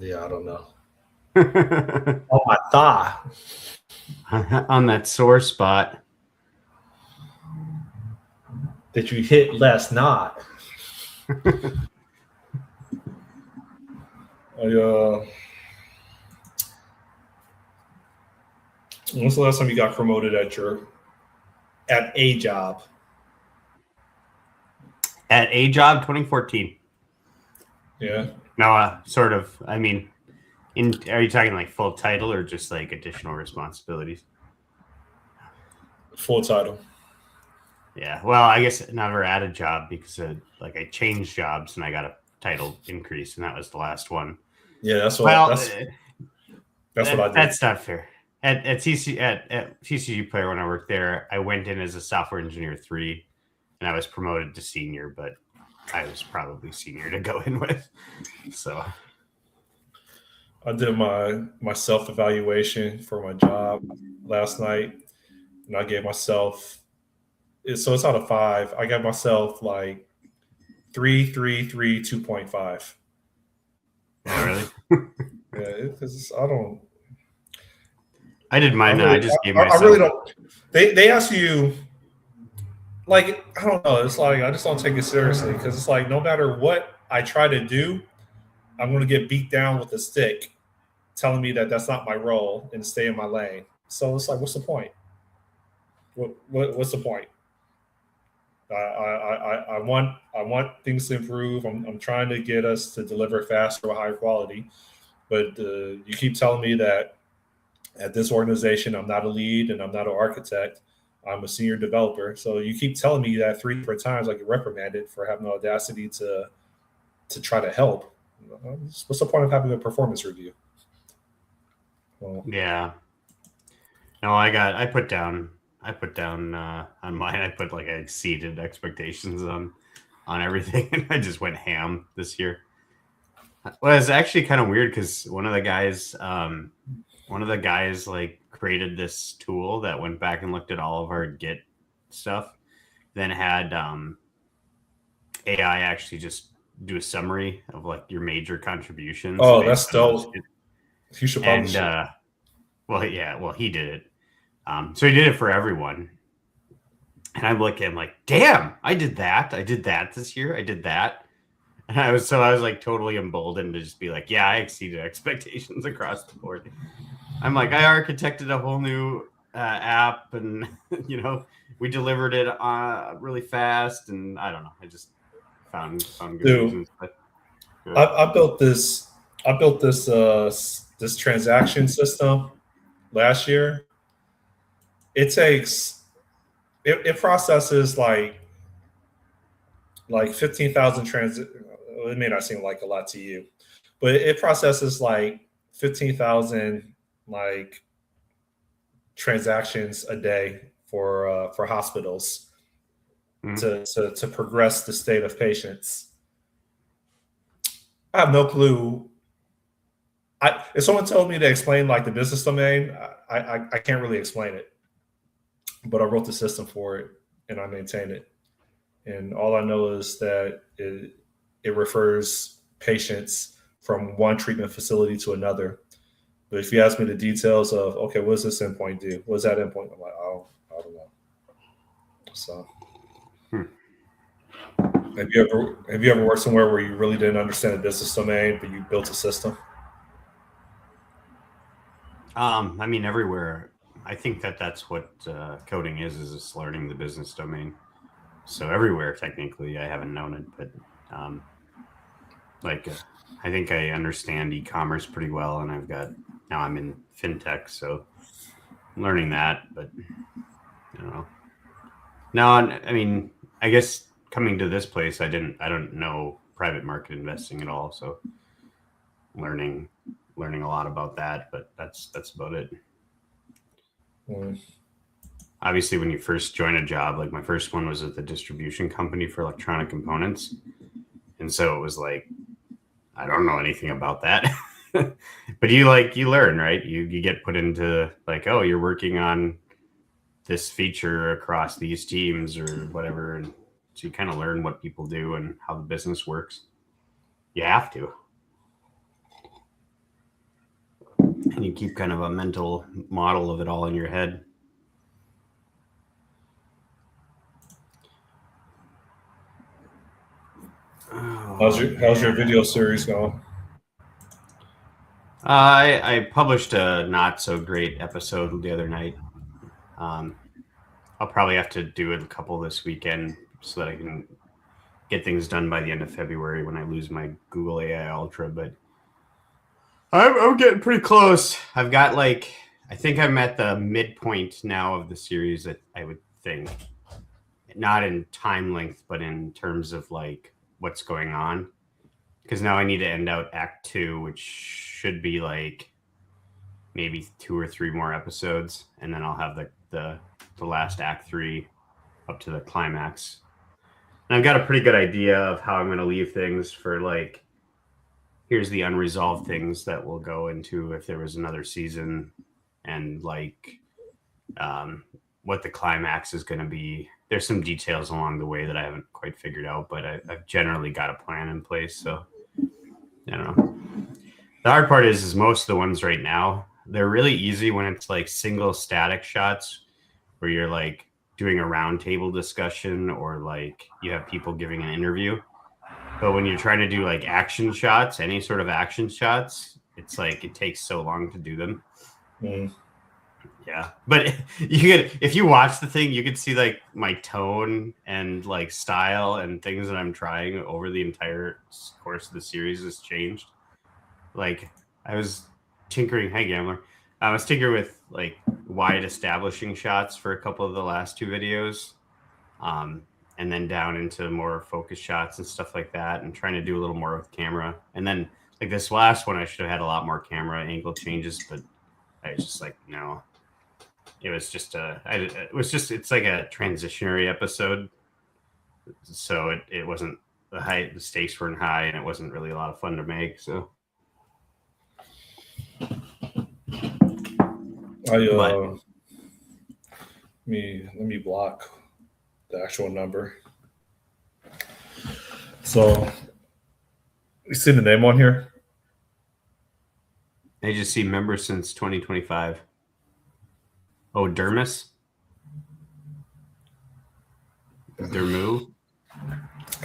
Yeah, I don't know. On my thigh. On that sore spot. That you hit last night. When's the last time you got promoted at a job? At a job, 2014. Yeah. No, sort of. I mean, are you talking like full title or just like additional responsibilities? Full title. Yeah. Well, I guess never at a job because like I changed jobs and I got a title increase, and that was the last one. Yeah, that's what. Well, that's what I did. That's not fair. At TCG Player, when I worked there, I went in as a software engineer 3, and I was promoted to senior, but I was probably senior to go in with. So I did my self-evaluation for my job last night, and I gave myself, so it's out of 5. I gave myself like 3, 3, 3, 2.5. Yeah, really? Yeah, because I did mine. Really, I just gave myself. I really don't. They ask you, like, I don't know. It's like I just don't take it seriously because it's like no matter what I try to do, I'm going to get beat down with a stick, telling me that that's not my role and stay in my lane. So it's like, what's the point? What's the point? I want things to improve. I'm trying to get us to deliver faster with higher quality, but you keep telling me that at this organization I'm not a lead and I'm not an architect. I'm a senior developer. So you keep telling me that 3 different times I get reprimanded for having the audacity to try to help. What's the point of having a performance review? Well, yeah. No, I put down on mine. I put like I exceeded expectations on everything, and I just went ham this year. Well, it's actually kind of weird because one of the guys like created this tool that went back and looked at all of our Git stuff, then had AI actually just do a summary of like your major contributions. Oh, that's dope. You should publish it. Well, yeah, well, he did it. So he did it for everyone. And I'm looking like, damn, I did that. I did that this year. I did that. And I was like totally emboldened to just be like, yeah, I exceeded expectations across the board. I'm like, I architected a whole new app, and we delivered it really fast. And I don't know, I just found good reasons. But I built this this transaction system last year. It processes like 15,000 it may not seem like a lot to you, but it processes like 15,000 like transactions a day for hospitals to progress the state of patients. I have no clue. If someone told me to explain like the business domain, I can't really explain it. But I wrote the system for it and I maintain it. And all I know is that it refers patients from one treatment facility to another. But if you ask me the details of, okay, what does this endpoint do? What does that endpoint? I'm like, I don't know. So, have you ever worked somewhere where you really didn't understand the business domain, but you built a system? I mean, everywhere. I think that's what coding is just learning the business domain. So everywhere, technically, I haven't known it, but I think I understand e-commerce pretty well, and now I'm in fintech, so I'm learning that. But I don't know. No, I mean, I guess coming to this place, I don't know private market investing at all, so learning a lot about that, but that's about it. Obviously, when you first join a job, like my first one was at the distribution company for electronic components, and so it was like, I don't know anything about that. But you learn, right? You get put into like, oh, you're working on this feature across these teams or whatever, and so you kind of learn what people do and how the business works. You have to. And you keep kind of a mental model of it all in your head. How's your video series going? I published a not so great episode the other night. I'll probably have to do a couple this weekend so that I can get things done by the end of February when I lose my Google AI Ultra. But I'm getting pretty close. I've got I think I'm at the midpoint now of the series that I would think. Not in time length, but in terms of what's going on. Because now I need to end out Act 2, which should be maybe 2 or 3 more episodes, and then I'll have the last Act 3 up to the climax. And I've got a pretty good idea of how I'm going to leave things for here's the unresolved things that will go into if there was another season, and what the climax is going to be. There's some details along the way that I haven't quite figured out, but I've generally got a plan in place. So I don't know. The hard part is most of the ones right now, they're really easy when it's single static shots where you're doing a roundtable discussion or you have people giving an interview. But when you're trying to do action shots, any sort of action shots, it's it takes so long to do them. Yeah, but if you watch the thing, you could see my tone and style and things that I'm trying over the entire course of the series has changed. I was tinkering. Hey, Gambler. I was tinkering with wide establishing shots for a couple of the last 2 videos, and then down into more focus shots and stuff like that, and trying to do a little more with camera. And then this last one, I should have had a lot more camera angle changes, but I was just no. It was just it's like a transitionary episode, so it wasn't the stakes weren't high, and it wasn't really a lot of fun to make. So let me block the actual number. So you see the name on here? I just see member since 2025. Oh, Dermis? Dermu?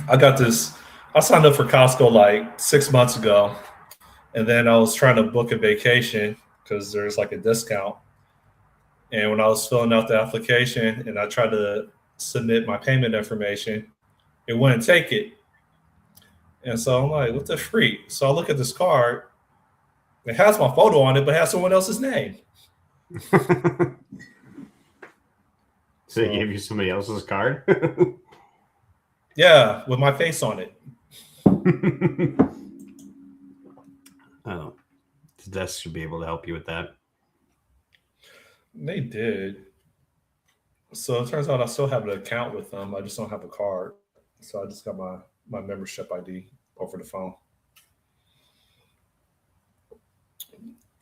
I got this. I signed up for Costco 6 months ago, and then I was trying to book a vacation because there's a discount. And when I was filling out the application and I tried to submit my payment information, it wouldn't take it. And so I'm like, what the freak? So I look at this card. It has my photo on it, but it has someone else's name. So they gave you somebody else's card? Yeah, with my face on it. Oh, the desk should be able to help you with that. They did. So it turns out I still have an account with them. I just don't have a card. So I just got my membership ID over the phone.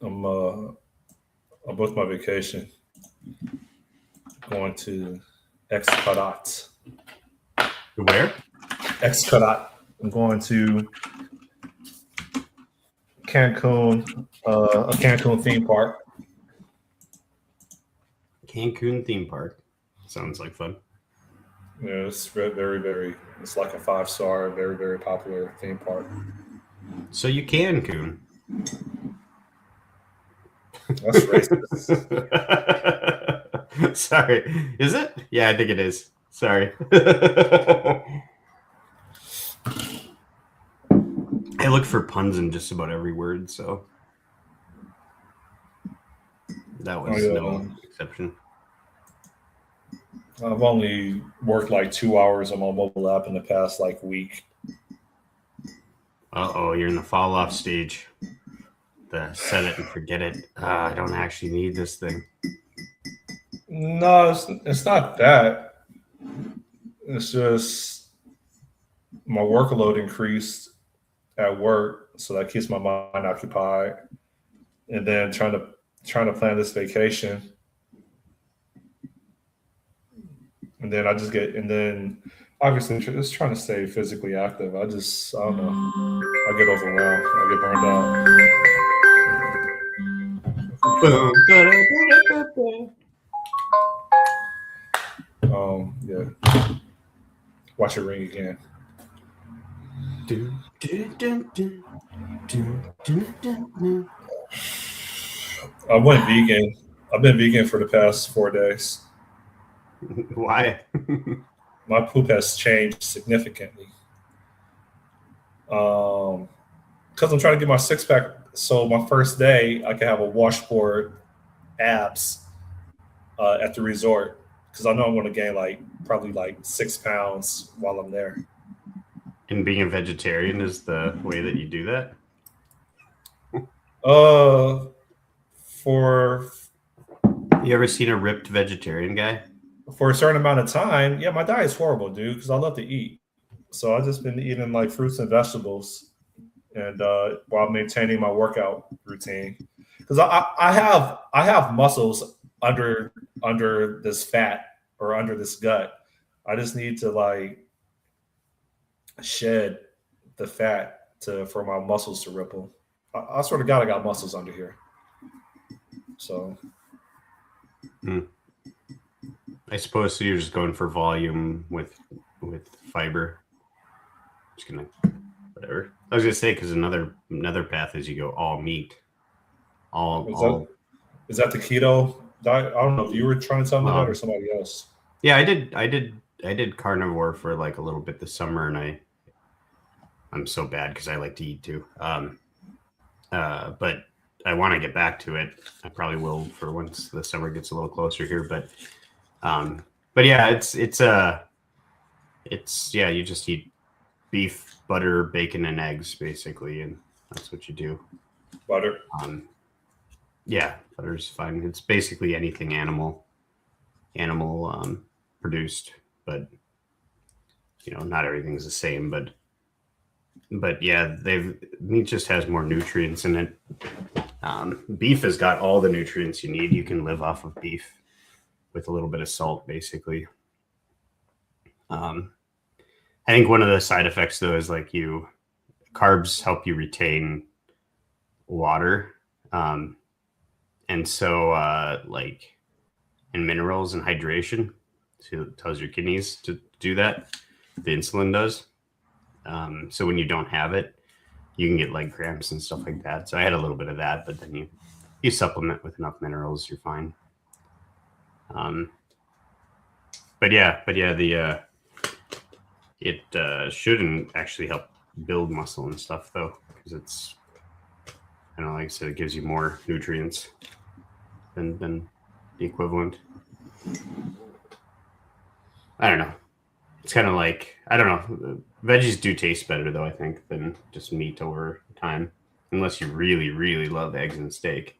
I booked my vacation. Going to Xcaret. Where? Xcaret. I'm going to Cancun, a Cancun theme park. Cancun theme park. Sounds like fun. Yeah, it's very, very, it's like a 5-star, very, very popular theme park. So you Cancun. That's racist. Sorry. Is it? Yeah, I think it is. Sorry. I look for puns in just about every word, so that was no exception. I've only worked 2 hours on my mobile app in the past week. Uh-oh, you're in the fall off stage. The set it and forget it. I don't actually need this thing. No, it's not that. It's just my workload increased at work, so that keeps my mind occupied. And then trying to plan this vacation. And then obviously just trying to stay physically active. I don't know. I get overwhelmed. I get burned out. Yeah. Watch it ring again. I went vegan. I've been vegan for the past 4 days. Why? My poop has changed significantly. Because I'm trying to get my six pack. So my first day, I can have a washboard abs at the resort because I know I'm going to gain probably 6 pounds while I'm there. And being a vegetarian is the way that you do that? For You ever seen a ripped vegetarian guy? For a certain amount of time, yeah, my diet's horrible, dude, because I love to eat. So I've just been eating like fruits and vegetables, and while maintaining my workout routine, because I have muscles under this fat or under this gut. I just need to shed the fat for my muscles to ripple. I swear to God, I got muscles under here. So. I suppose so. You're just going for volume with fiber. Just gonna whatever. I was gonna say because another path is you go all meat. Is that the keto diet? I don't know if you were trying to tell me that or somebody else. Yeah, I did carnivore for like a little bit this summer, and I'm so bad because I like to eat too. But I want to get back to it. I probably will for once the summer gets a little closer here. But yeah, it's you just eat beef, butter, bacon, and eggs basically, and that's what you do. Butter. Yeah, butter's fine. It's basically anything animal produced, but not everything's the same. But yeah, meat just has more nutrients in it. Beef has got all the nutrients you need. You can live off of beef with a little bit of salt, basically. I think one of the side effects though is carbs help you retain water, and so and minerals and hydration. So it tells your kidneys to do that. The insulin does. So when you don't have it, you can get cramps and stuff like that. So I had a little bit of that, but then you supplement with enough minerals, you're fine. But yeah, it shouldn't actually help build muscle and stuff though, because it's, like I said, it gives you more nutrients than the equivalent. I don't know. It's kind of I don't know. Veggies do taste better though, I think, than just meat over time, unless you really, really love eggs and steak.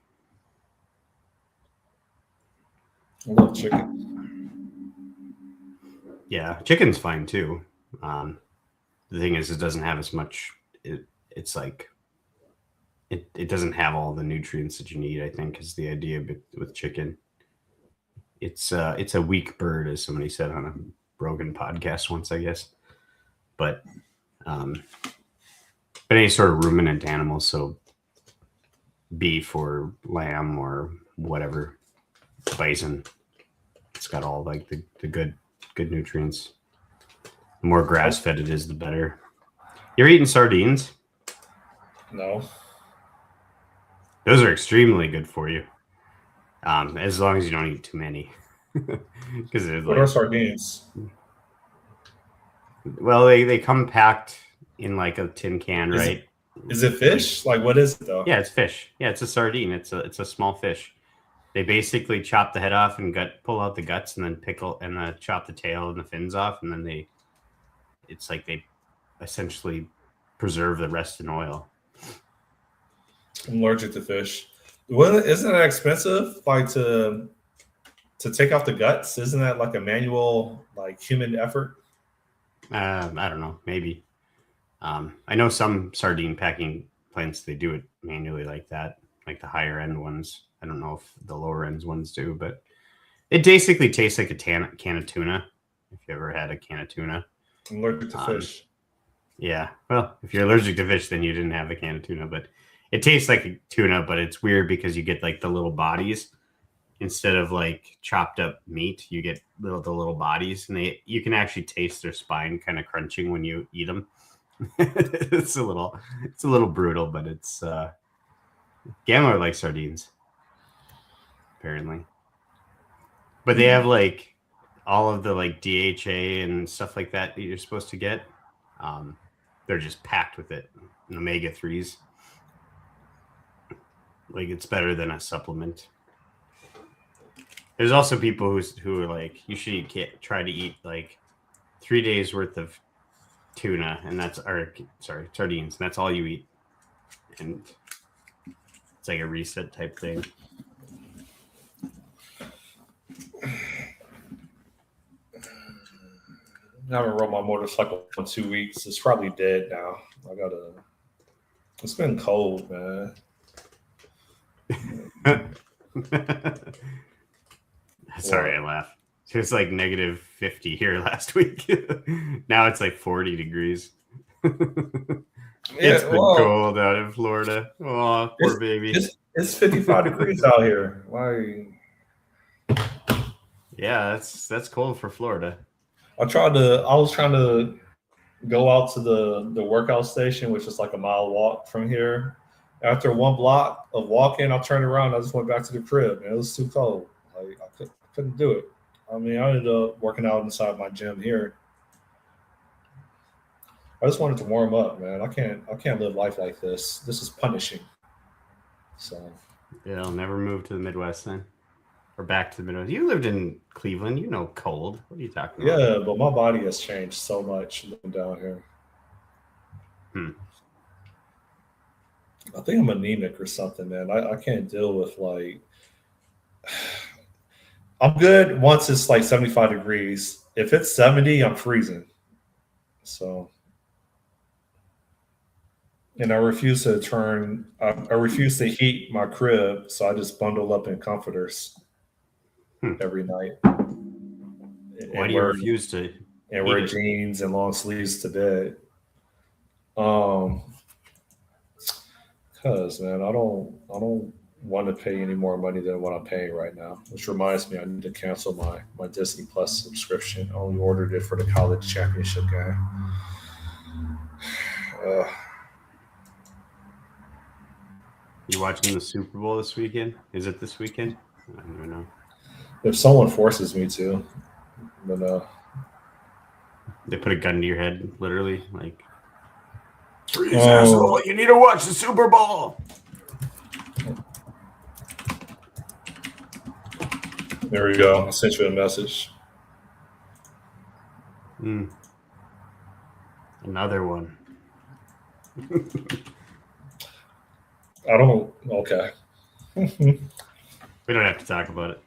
I love chicken. Yeah, chicken's fine too. The thing is, it doesn't have as much. It's it doesn't have all the nutrients that you need, I think, is the idea with chicken. It's a weak bird, as somebody said on a Rogan podcast once, I guess. But any sort of ruminant animal, so beef or lamb or whatever, bison, it's got all the good nutrients. The more grass fed it is, the better. You're eating sardines? No. Those are extremely good for you, as long as you don't eat too many. Because what are sardines? Well, they come packed in a tin can, right? Is it fish? What is it though? Yeah, it's fish. Yeah, it's a sardine. It's a small fish. They basically chop the head off and pull out the guts, and then pickle and chop the tail and the fins off, and then they essentially preserve the rest in oil. I'm allergic to fish. Isn't that expensive? To take off the guts, isn't that a manual human effort? I don't know. Maybe. I know some sardine packing plants, they do it manually like that, like the higher end ones. I don't know if the lower end ones do, but it basically tastes like a can of tuna. If you ever had a can of tuna. I'm allergic to fish. Yeah. Well, if you're allergic to fish, then you didn't have a can of tuna, but It tastes like a tuna, but it's weird because you get like the little bodies instead of like chopped up meat. You get the little bodies, and you can actually taste their spine kind of crunching when you eat them. It's a little brutal, but it's Gamma like sardines apparently, but they have like all of the like DHA and stuff like that you're supposed to get. They're just packed with it, and omega-3s. Like it's better than a supplement. There's also people who are like, you should try to eat like 3 days worth of tuna, and sardines, and that's all you eat, and it's like a reset type thing. I haven't rode my motorcycle in 2 weeks. It's probably dead now. It's been cold, man. Sorry, I laughed. It was like -50 here last week. Now it's like 40 degrees. It's been cold out in Florida. Oh, poor baby. It's 55 degrees out here. Why? Yeah, that's cold for Florida. I was trying to go out to the workout station, which is like a mile walk from here. After 1 block of walking, I turned around. I just went back to the crib, and it was too cold. Like I couldn't do it. I mean, I ended up working out inside my gym here. I just wanted to warm up, man. I can't live life like this. This is punishing. So yeah, I'll never move to the Midwest then, or back to the Midwest. You lived in Cleveland, you know, cold. What are you talking about? Yeah, but my body has changed so much living down here. I think I'm anemic or something, man. I can't deal with like. I'm good once it's like 75 degrees. If it's 70, I'm freezing. So, and I refuse to I refuse to heat my crib. So I just bundle up in comforters every night. Why do you refuse to? And wear jeans and long sleeves to bed. Because man, I don't want to pay any more money than what I'm paying right now. Which reminds me, I need to cancel my Disney Plus subscription. I only ordered it for the college championship game. You watching the Super Bowl this weekend? Is it this weekend? I don't even know. If someone forces me to, but they put a gun to your head, literally, like, freeze, asshole! You need to watch the Super Bowl. There we go. I sent you a message. Another one. I don't. Okay. We don't have to talk about it.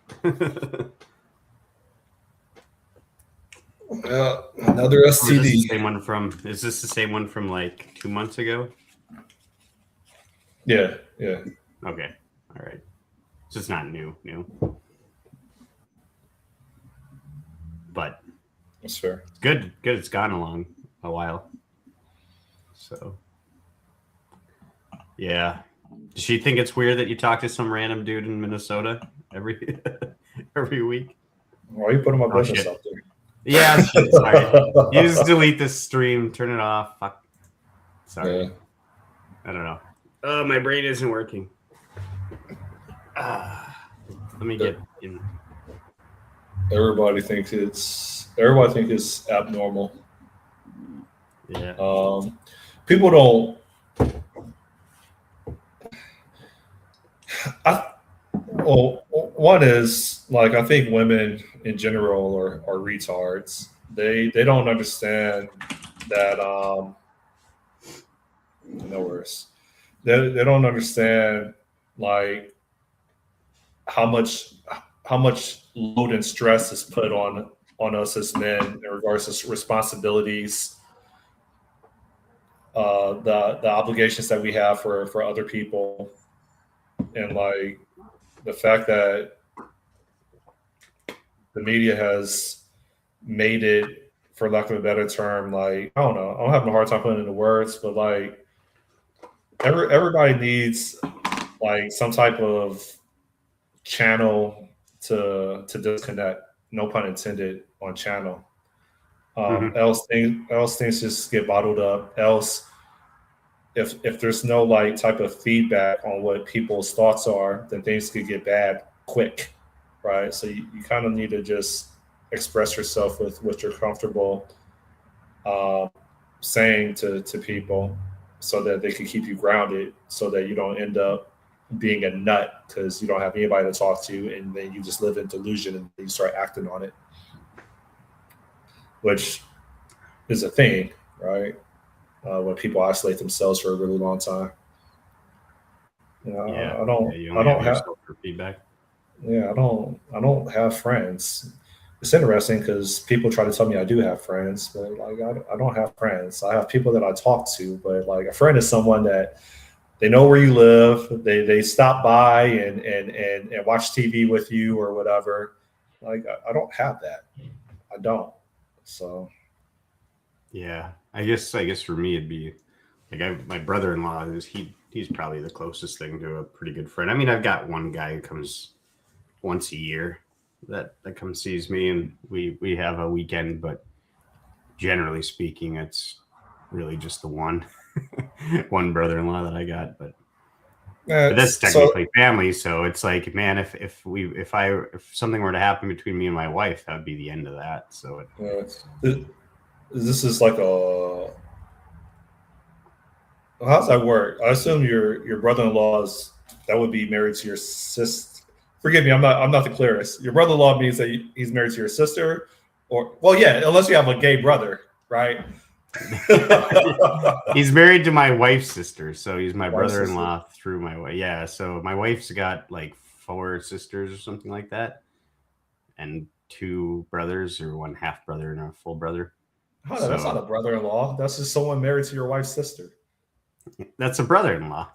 Another STD. Is this the same one from like 2 months ago? Yeah. Okay. All right. So it's not new. But that's fair. It's good. It's gone along a while. So yeah. Does she think it's weird that you talk to some random dude in Minnesota every week? Why are you putting my business out there? Yeah, sorry. You just delete this stream, turn it off. Fuck. Sorry. Yeah. I don't know. Oh, my brain isn't working. Let me get in. Everybody thinks it's abnormal. Yeah. People don't. One is like I think women in general are retards. They don't understand that. No worse. They don't understand like how much load and stress is put on us as men in regards to responsibilities, the obligations that we have for other people, and like the fact that the media has made it, for lack of a better term, like I don't know, I'm having a hard time putting it into words, but like everybody needs like some type of channel to disconnect. No pun intended on channel. Mhm. Else things just get bottled up. Else, if there's no like type of feedback on what people's thoughts are, then things could get bad quick, right? So you kind of need to just express yourself with what you're comfortable um, saying to people, so that they can keep you grounded, so that you don't end up being a nut because you don't have anybody to talk to, and then you just live in delusion and you start acting on it, which is a thing, right? When people isolate themselves for a really long time. You know, Yeah. I Yeah. don't, You I only have don't have, yourself for feedback. yeah, I don't have friends. It's interesting because people try to tell me I do have friends, but like I don't have friends. I have people that I talk to, but like a friend is someone that they know where you live. They stop by and watch TV with you or whatever. Like I don't have that. I don't. So Yeah. I guess for me it'd be like my brother-in-law is he's probably the closest thing to a pretty good friend. I mean, I've got one guy who comes once a year that comes sees me, and we have a weekend, but generally speaking, it's really just the one one brother-in-law that I got. But that's so technically family, so it's like, man, if something were to happen between me and my wife, that would be the end of that. So uh, it's this is like a how's that work? I assume your brother-in-law is that would be married to your sister. Forgive me, I'm not the clearest. Your brother-in-law means that he's married to your sister, or well, yeah, unless you have a gay brother, right? he's married to my wife's sister, so he's my Wife's sister. brother-in-law through my wife. Yeah, so my wife's got like four sisters or something like that, and two brothers, or one half brother and a full brother. Oh, no, that's not So a brother-in-law. That's just someone married to your wife's sister. that's a brother-in-law.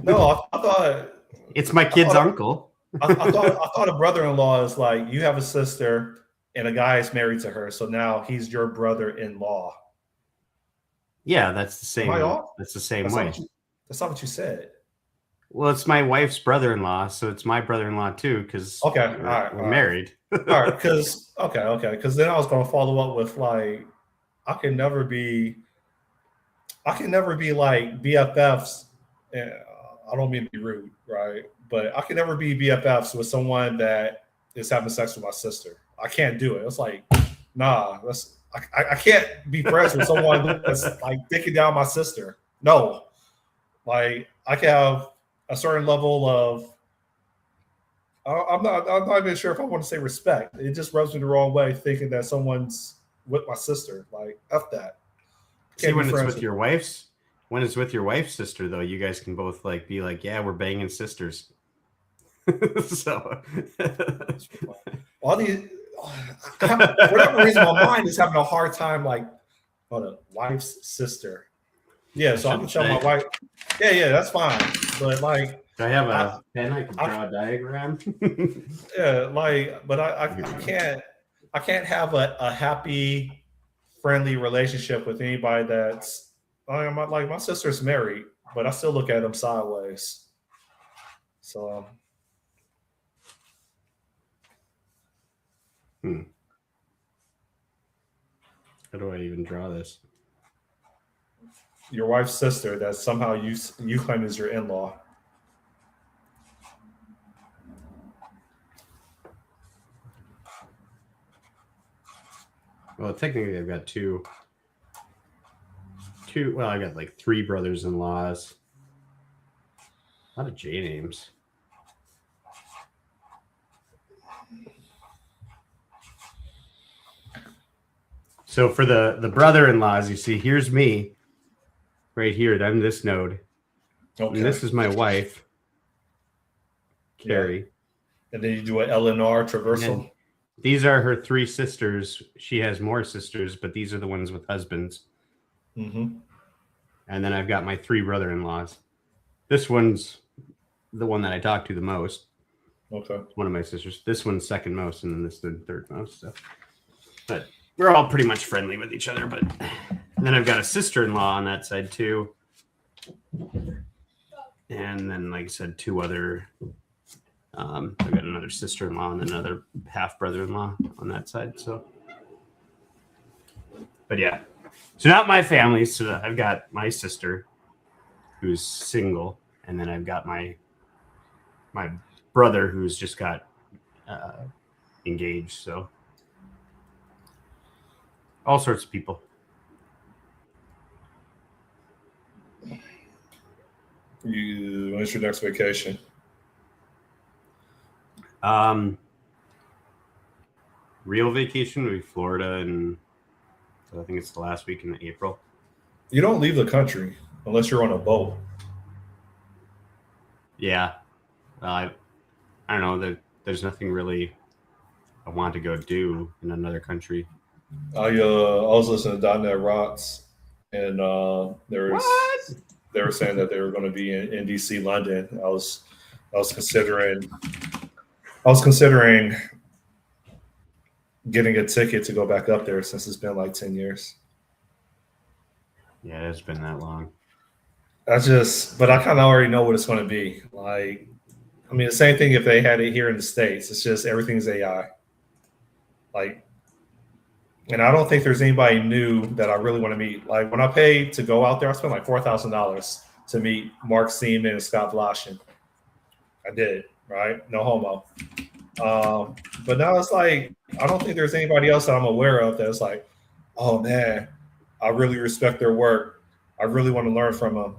No, I thought It's my I kid's thought uncle. I thought a brother-in-law is like you have a sister and a guy is married to her, so now he's your brother-in-law. Yeah, that's the Am I same. off? That's the same That's not way. what you. That's not what you said. Well, it's my wife's brother-in-law, so it's my brother-in-law too, because Okay, all right, we're all right, married. all right. Because okay, because then I was going to follow up with like I can never be, I can never be like BFFs. And I don't mean to be rude, right? But I can never be BFFs with someone that is having sex with my sister. I can't do it. It's like, nah, I can't be friends with someone that's like dicking down my sister. No, like I can have a certain level of. I'm not even sure if I want to say respect. It just rubs me the wrong way thinking that someone's with my sister. Like f that. See, Can't be when it's friends with with your them. wife's when it's with your wife's sister, though, you guys can both like be like, yeah, we're banging sisters. So All these, for whatever reason, my mind is having a hard time. Like, hold on, wife's sister. Yeah, I so I should can tell my say, wife. Yeah, that's fine. But like, do I have I, a pen? I could I draw a diagram. yeah, like, but I can't have a happy, friendly relationship with anybody that's like my sister's married, but I still look at them sideways. So Hmm. How do I even draw this? your wife's sister that somehow you claim is your in law. Well, technically, I've got two. Well, I got like three brothers-in-laws. A lot of J names. So for the brother-in-laws, you see, here's me right here. I'm this node, and Okay, this is my wife, yeah, Carrie. and then you do an LNR And then traversal. these are her three sisters. She has more sisters, but these are the ones with husbands. Mm-hmm. And then I've got my three brother-in-laws. This one's the one that I talk to the most. Okay. One of my sisters. This one's second most, and then this the third most. So, but we're all pretty much friendly with each other. But and then I've got a sister-in-law on that side too. And then, like I said, two other. I've got another sister-in-law and another half brother-in-law on that side. So, but yeah, so not my family. So I've got my sister, who's single, and then I've got my brother who's just got engaged. So all sorts of people. When's your next vacation? Real vacation would be Florida, and I think it's the last week in April. You don't leave the country unless you're on a boat. Yeah, I don't know. There's nothing really I want to go do in another country. I was listening to .NET Rocks, and they were saying that they were going to be in DC, London. I was considering getting a ticket to go back up there since it's been like 10 years. Yeah, it's been that long. But I kind of already know what it's going to be. Like, I mean, the same thing if they had it here in the States. It's just everything's AI. Like, and I don't think there's anybody new that I really want to meet. Like, when I paid to go out there, I spent like $4,000 to meet Mark Seaman and Scott Blashin. I did, right? No homo. But now it's like, I don't think there's anybody else that I'm aware of that's like, oh man, I really respect their work. I really want to learn from them.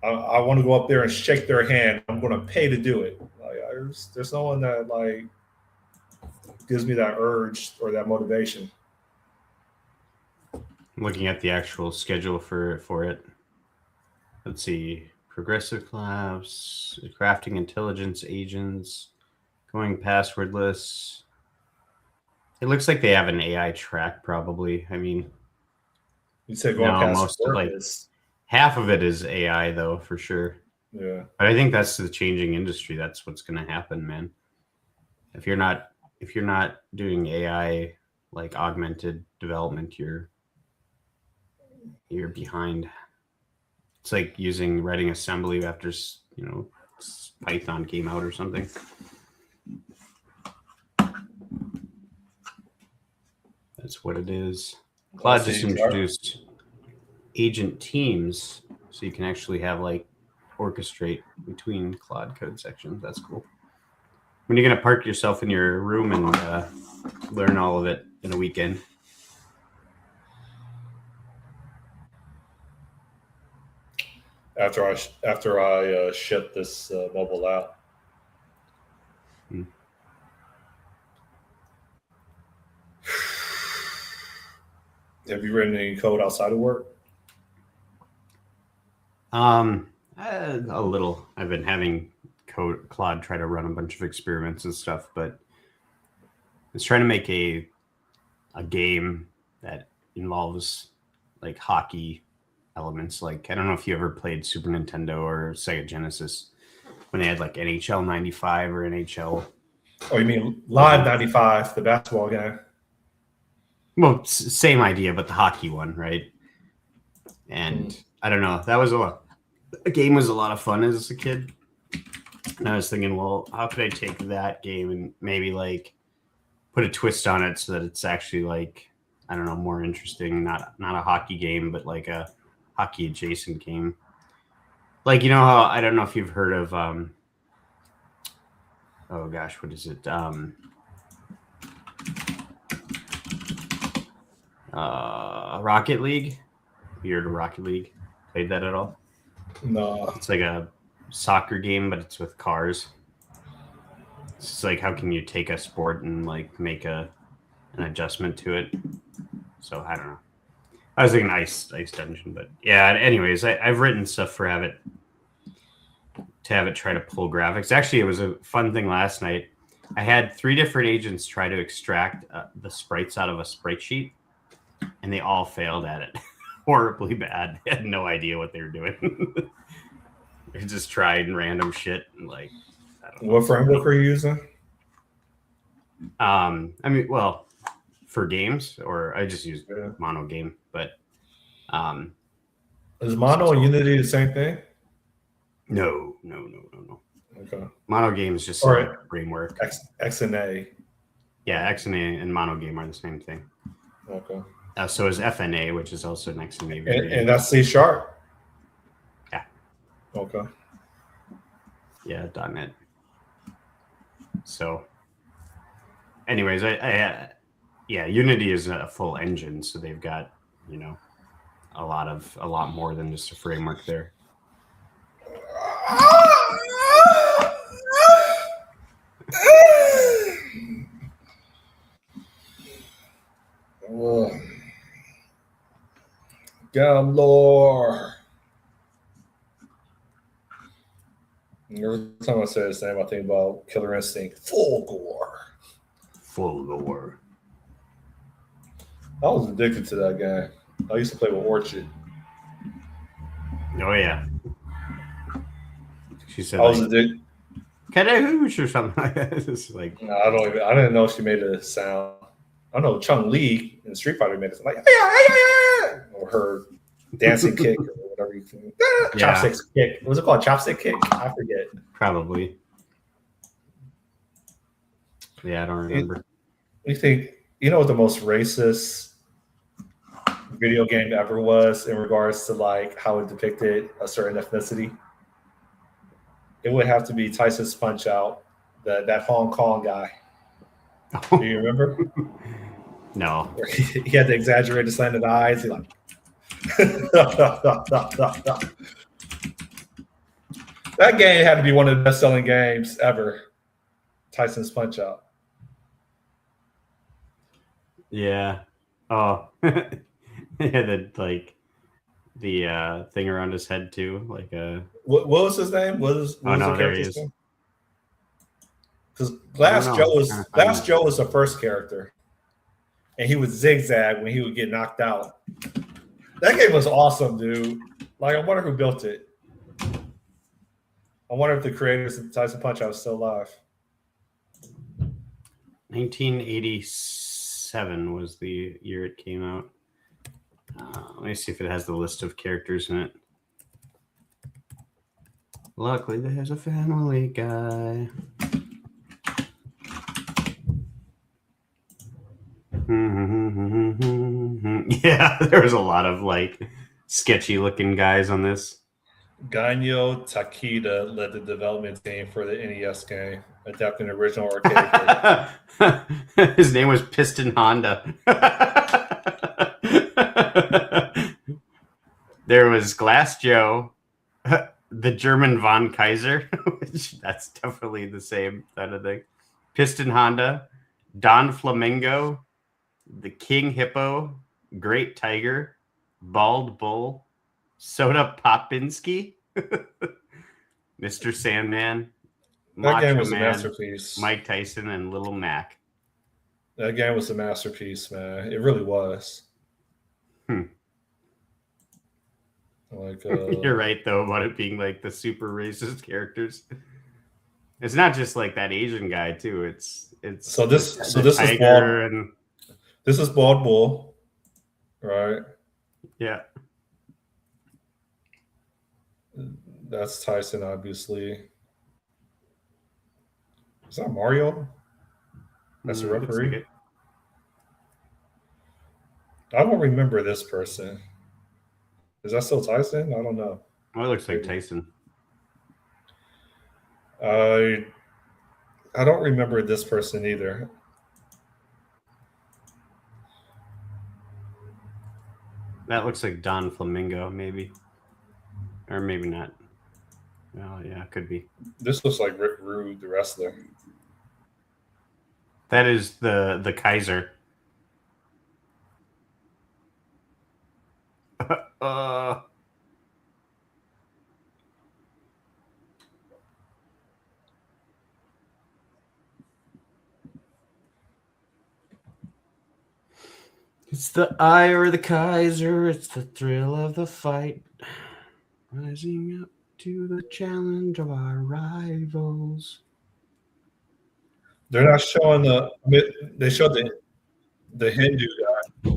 I want to go up there and shake their hand. I'm going to pay to do it. Like, there's no one that like gives me that urge or that motivation. I'm looking at the actual schedule for it. Let's see. Progressive collabs, crafting intelligence agents, going passwordless. It looks like they have an AI track, probably. I mean, you said going past like half of it is AI, though, for sure. Yeah, but I think that's the changing industry. That's what's going to happen, man. If you're not doing AI like augmented development, you're behind. It's like writing assembly after Python came out or something. That's what it is. Claude just introduced agent teams, so you can actually have like orchestrate between Claude code sections. That's cool. When you're gonna park yourself in your room and learn all of it in a weekend? After I ship this mobile app. Have you written any code outside of work? A little. I've been having Claude try to run a bunch of experiments and stuff, but it's trying to make a game that involves like hockey elements. Like, I don't know if you ever played Super Nintendo or Sega Genesis when they had like NHL 95 or NHL. Oh, you mean Live 95, the basketball game? Well, same idea, but the hockey one, right? And I don't know. That was a game was a lot of fun as a kid. And I was thinking, well, how could I take that game and maybe like put a twist on it so that it's actually like, I don't know, more interesting, not a hockey game, but like a hockey adjacent game. Like, you know how, I don't know if you've heard of oh gosh, what is it? Rocket League. Have you heard of Rocket League? Played that at all? No. It's like a soccer game, but it's with cars. It's like, how can you take a sport and like make an adjustment to it? So I don't know. I was thinking Ice Dungeon, but yeah. Anyways, I've written stuff for have it try to pull graphics. Actually, it was a fun thing last night. I had 3 different agents try to extract the sprites out of a sprite sheet, and they all failed at it. Horribly bad. They had no idea what they were doing. They just tried random shit and like. I don't know. What framework are you using? I mean, well, for games, or I just use Mono Game, but is Mono and Unity the same thing? No. Okay. Mono game is just Or a framework. X and A. Yeah, XNA and mono game are the same thing. Okay. So is FNA, which is also an XNA And variant. that's C#. Yeah. Okay. Yeah, .NET. So, anyways, I Unity is a full engine, so they've got a lot more than just a framework there. Gamlore. Every time I say his name, I think about Killer Instinct. Full gore. I was addicted to that game. I used to play with Orchid. Oh yeah. She said I was addicted. Kadahoosh or something like that. It's like No, I didn't know she made a sound. I know Chung Li in Street Fighter made it like or her dancing kick or whatever you can. Chopsticks kick. Was it called chopstick kick? I forget. Probably. Yeah, I don't remember. You think what the most racist video game ever was in regards to like how it depicted a certain ethnicity? It would have to be Tyson's Punch Out, that Hong Kong guy. Do you remember? No. He had the exaggerated slanted eyes. He like that game had to be one of the best-selling games ever. Tyson's Punch Out. Yeah. Oh. Yeah, the thing around his head too, like a. What was his name? What was there the he character's is. name? Because Glass Joe was the first character, and he would zigzag when he would get knocked out. That game was awesome, dude. Like, I wonder who built it. I wonder if the creators of Tyson Punch Out are still alive. 1987 was the year it came out. Let me see if it has the list of characters in it. Luckily, there's a Family Guy. Yeah, there was a lot of like sketchy looking guys on this. Ganyo Takeda led the development team for the NES game, adapting the original arcade game. His name was Piston Honda. There was Glass Joe, the German Von Kaiser, which that's definitely the same kind of thing. Piston Honda, Don Flamingo, the King Hippo, Great Tiger, Bald Bull, Soda Popinski, Mr. Sandman, That game was Man, a masterpiece. Mike Tyson, and Little Mac. That game was a masterpiece, man. It really was. Like, you're right though about it being like the super racist characters. It's not just like that Asian guy too. It's this is Bald. And this is Bald Bull, right? Yeah. That's Tyson, obviously. Is that Mario? That's a referee. Like I don't remember this person. Is that still Tyson? I don't know. Oh, it looks like Tyson. I don't remember this person either. That looks like Don Flamingo, maybe. Or maybe not. Oh, yeah, it could be. This looks like Rick Rude, the wrestler. That is the Kaiser. It's the eye or the Kaiser. It's the thrill of the fight. Rising up to the challenge of our rivals. They're not showing they showed the Hindu guy.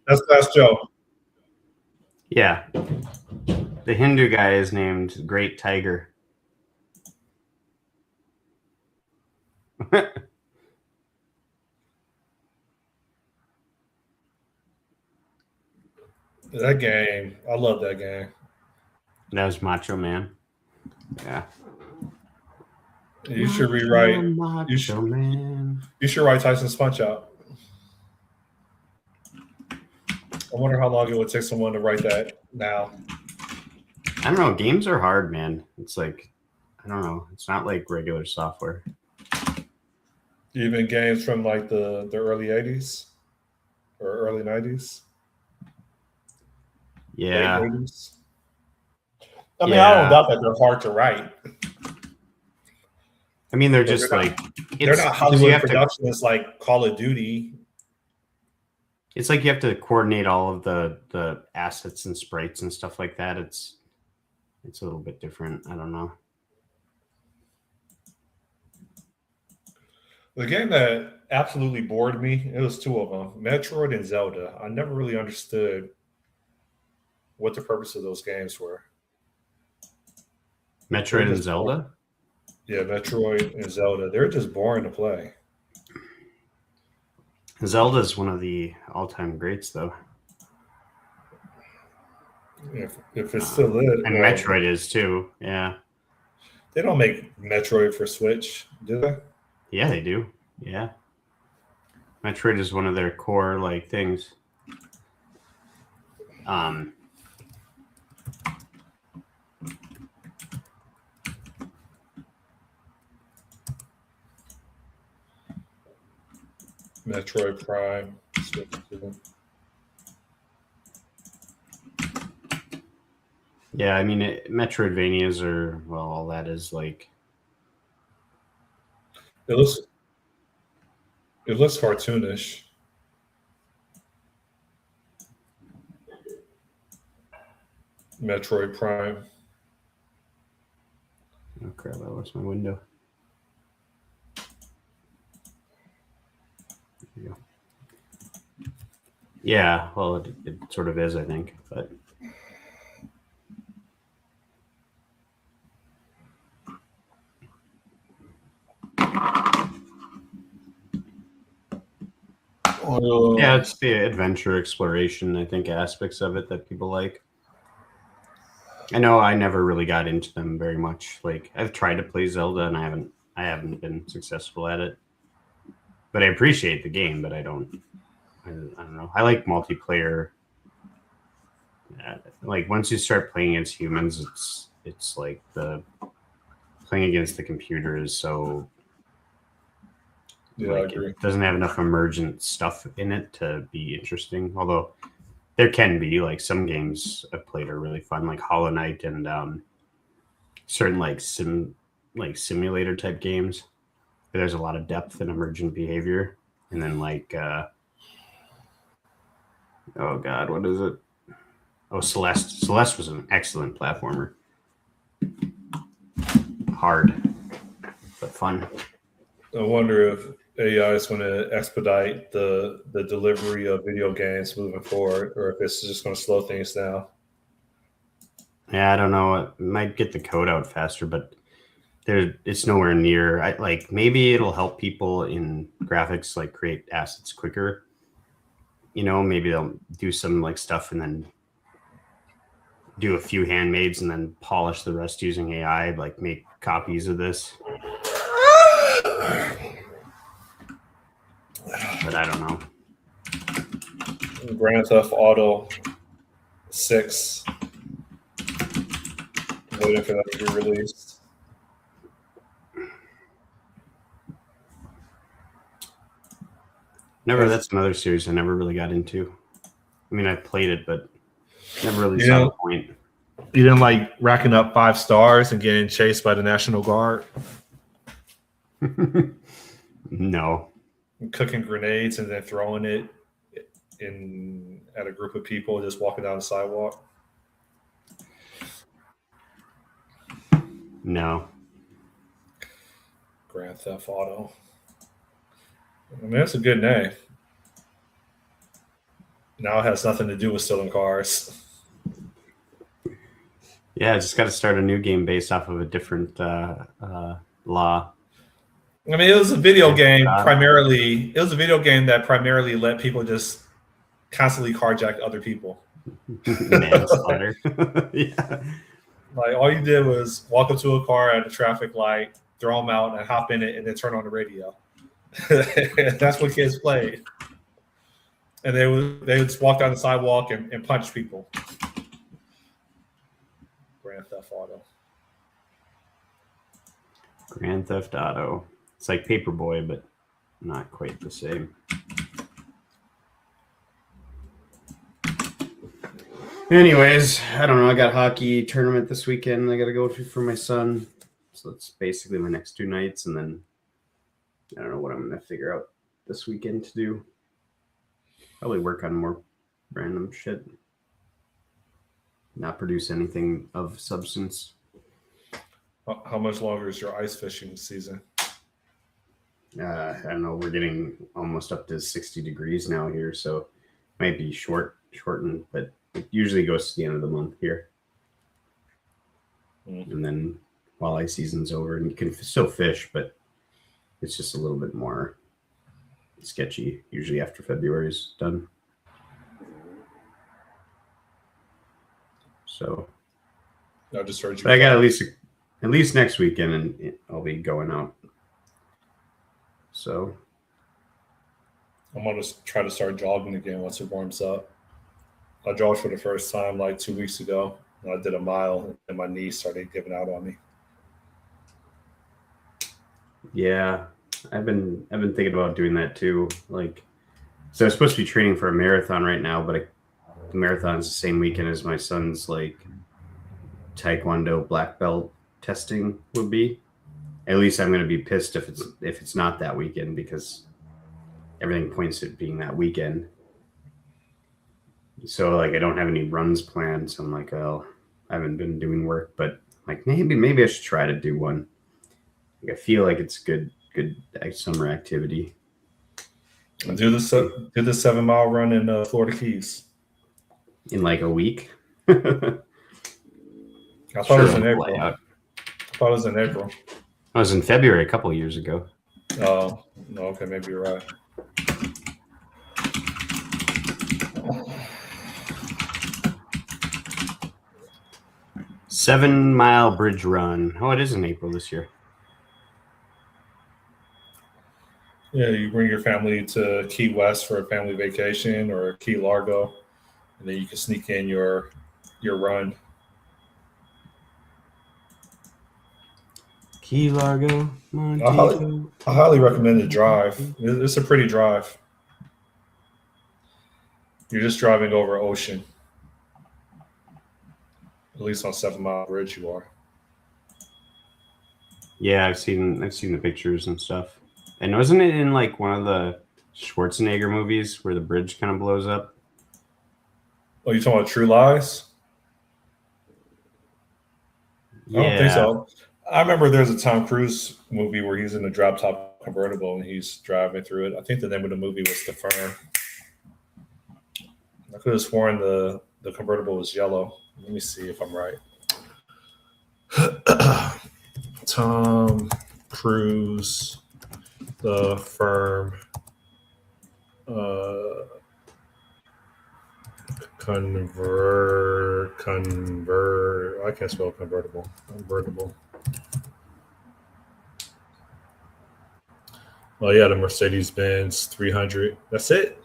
That's Glass Joe. Yeah. The Hindu guy is named Great Tiger. That game, I love that game. That was Macho Man. Yeah. You should rewrite. Macho Man. You should write Tyson's Punch Out. I wonder how long it would take someone to write that now. I don't know. Games are hard, man. It's like, I don't know. It's not like regular software. Even games from like the early 80s or early 90s. Yeah. Late 80s. I mean, I don't doubt that they're hard to write. I mean, they're just like, they're not Hollywood productions like Call of Duty. It's like you have to coordinate all of the assets and sprites and stuff like that. It's a little bit different. I don't know. The game that absolutely bored me, it was two of them, Metroid and Zelda. I never really understood what the purpose of those games were. Metroid and Zelda? Yeah, Metroid and Zelda. They're just boring to play. Zelda is one of the all-time greats, though. If it's still lit. And Metroid is, too. Yeah. They don't make Metroid for Switch, do they? Yeah, they do. Yeah. Metroid is one of their core, like, things. Metroid Prime. Yeah, I mean, Metroidvanias are, well, all that is like. It looks cartoonish. Metroid Prime. Oh crap! I lost my window. There you go. Yeah, well, it sort of is, I think, but. Yeah, it's the adventure exploration, I think, aspects of it that people like. I know I never really got into them very much. Like, I've tried to play Zelda and I haven't been successful at it. But I appreciate the game, but I don't know. I like multiplayer. Like, once you start playing against humans, it's like playing against the computer is so. Yeah, I agree. It doesn't have enough emergent stuff in it to be interesting. Although there can be, like, some games I've played are really fun, like Hollow Knight and certain like simulator type games where there's a lot of depth and emergent behavior. And then like oh god, what is it? Oh, Celeste. Celeste was an excellent platformer. Hard, but fun. I wonder if AI is going to expedite the delivery of video games moving forward, or if it's just going to slow things down. Yeah, I don't know. It might get the code out faster, but it's nowhere near. Like, maybe it'll help people in graphics, like create assets quicker. You know, maybe they'll do some like stuff and then do a few handmades and then polish the rest using AI, like make copies of this. But I don't know. Grand Theft Auto 6. Waiting for that to be released. That's another series I never really got into. I mean, I played it, but never really saw the point. You didn't like racking up 5 stars and getting chased by the National Guard? No. Cooking grenades and then throwing it at a group of people just walking down the sidewalk? No. Grand Theft Auto. I mean, that's a good name. Now it has nothing to do with stealing cars. Yeah, I just got to start a new game based off of a different law. I mean, it was a video game primarily. It was a video game that primarily let people just constantly carjack other people. Manslaughter. Yeah. Like all you did was walk up to a car at a traffic light, throw them out, and hop in it, and then turn on the radio. That's what kids played. And they would just walk down the sidewalk and punch people. Grand Theft Auto. Grand Theft Auto. It's like Paperboy, but not quite the same. Anyways, I don't know. I got hockey tournament this weekend. I got to go to for my son. So that's basically my next 2 nights. And then I don't know what I'm going to figure out this weekend to do. Probably work on more random shit. Not produce anything of substance. How much longer is your ice fishing season? I don't know. We're getting almost up to 60 degrees now here. So it might be shortened, but it usually goes to the end of the month here. And then walleye season's over, and you can still fish, but it's just a little bit more sketchy, usually after February's done. So I just heard you. But I got at least next weekend, and I'll be going out. So I'm gonna try to start jogging again once it warms up. I jogged for the first time like 2 weeks ago. I did a mile, and my knees started giving out on me. Yeah, I've been thinking about doing that too. Like, so I'm supposed to be training for a marathon right now, but the marathon's the same weekend as my son's like Taekwondo black belt testing would be. At least I'm going to be pissed if it's not that weekend, because everything points to it being that weekend. So like I don't have any runs planned. So I'm like, oh, I haven't been doing work, but like maybe I should try to do one. Like, I feel like it's good summer activity. Do the 7-mile run in Florida Keys in like a week. I thought it was in April. I thought it was in April. I was in February a couple of years ago. Oh, no, okay, maybe you're right. Seven-mile bridge run. Oh, it is in April this year. Yeah, you bring your family to Key West for a family vacation, or Key Largo, and then you can sneak in your run. Key Largo, I highly recommend the drive. It's a pretty drive. You're just driving over ocean. At least on 7-mile bridge, you are. Yeah, I've seen the pictures and stuff. And wasn't it in like one of the Schwarzenegger movies where the bridge kind of blows up? Oh, you talking about True Lies? Yeah. I don't think so. I remember there's a Tom Cruise movie where he's in a drop top convertible and he's driving through it. I think the name of the movie was The Firm. I could have sworn the convertible was yellow. Let me see if I'm right. Tom Cruise, The Firm, I can't spell convertible. Convertible. Oh yeah, the Mercedes-Benz 300. That's it.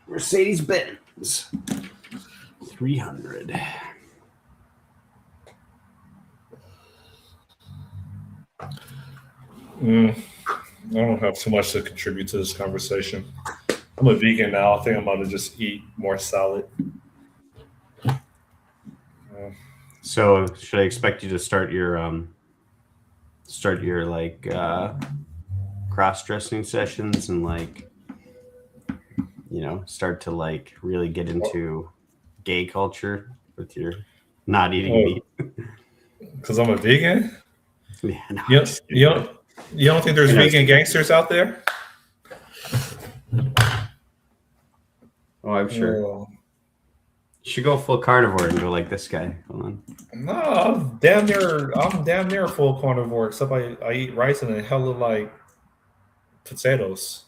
Mercedes-Benz 300. I don't have too much to contribute to this conversation. I'm a vegan now. I think I'm going to just eat more salad. So should I expect you to start your like cross-dressing sessions and like, you know, start to like really get into gay culture with your not eating meat? Because I'm a vegan? Yeah, no, You don't think there's vegan gangsters out there? Oh, I'm sure. Oh. You should go full carnivore and go like this guy. Hold on. No, I'm damn near full carnivore, except I eat rice and a hell of like potatoes.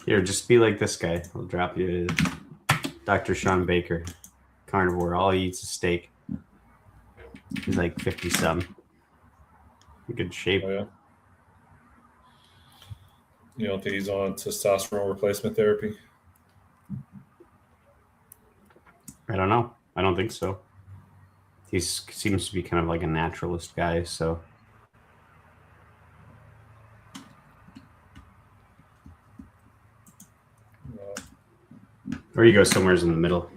Here, just be like this guy. I'll drop you Dr. Sean Baker. Carnivore. All he eats is steak. He's like 50-some. In good shape. Oh, yeah. You don't think he's on testosterone replacement therapy? I don't know. I don't think so. He seems to be kind of like a naturalist guy, so. Or you go somewhere in the middle.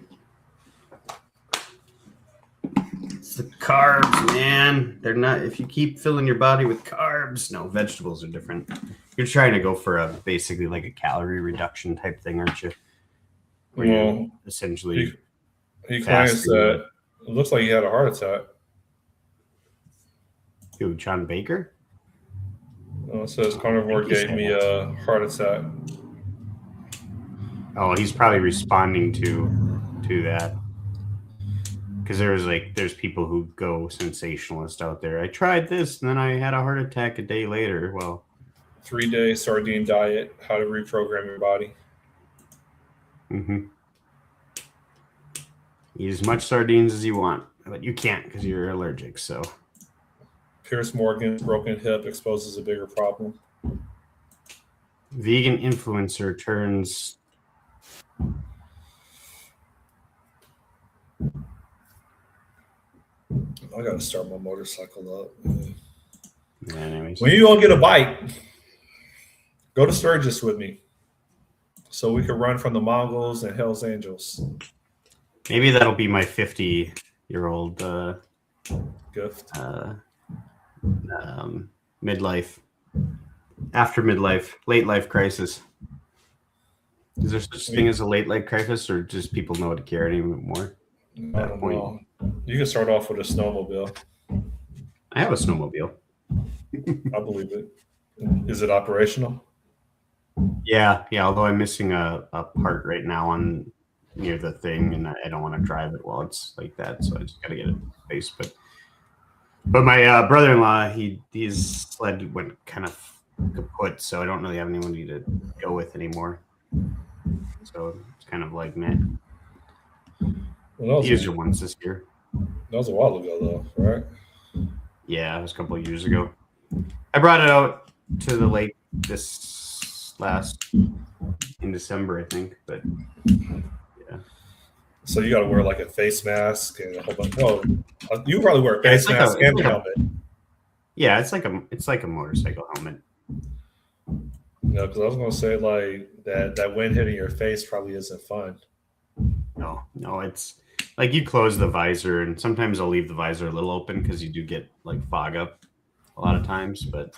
It's the carbs, man. They're not, if you keep filling your body with carbs, no, vegetables are different. You're trying to go for a basically like a calorie reduction type thing, aren't you? Where you essentially. He claims that it looks like he had a heart attack. Who, John Baker? Oh, it says carnivore gave me a heart attack. Oh, he's probably responding to that. Because there's people who go sensationalist out there. I tried this and then I had a heart attack a day later. Well, 3-day sardine diet, how to reprogram your body. Mm-hmm. Eat as much sardines as you want, but you can't because you're allergic. So, Pierce Morgan's broken hip exposes a bigger problem. Vegan influencer turns. I gotta start my motorcycle up. Yeah, anyways. When you gonna get a bike, go to Sturgis with me, so we can run from the Mongols and Hell's Angels. Maybe that'll be my 50-year-old gift. Midlife, after midlife, late life crisis. Is there such thing as a late life crisis, or just people know to care anymore? I don't know. You can start off with a snowmobile. I have a snowmobile. I believe it. Is it operational? Yeah. Although I'm missing a part right now on near the thing, and I don't want to drive it while it's like that, so I just got to get it fixed. But my brother-in-law, his sled went kind of kaput, so I don't really have anyone to go with anymore. So it's kind of like, man. Well, used it once this year. That was a while ago, though, right? Yeah, it was a couple of years ago. I brought it out to the lake in December, I think. But yeah. So you got to wear like a face mask and a whole bunch. Well, you probably wear a face mask and a helmet. Yeah, it's like a motorcycle helmet. No, because I was going to say like that wind hitting your face probably isn't fun. No, it's like you close the visor, and sometimes I'll leave the visor a little open because you do get like fog up a lot of times. But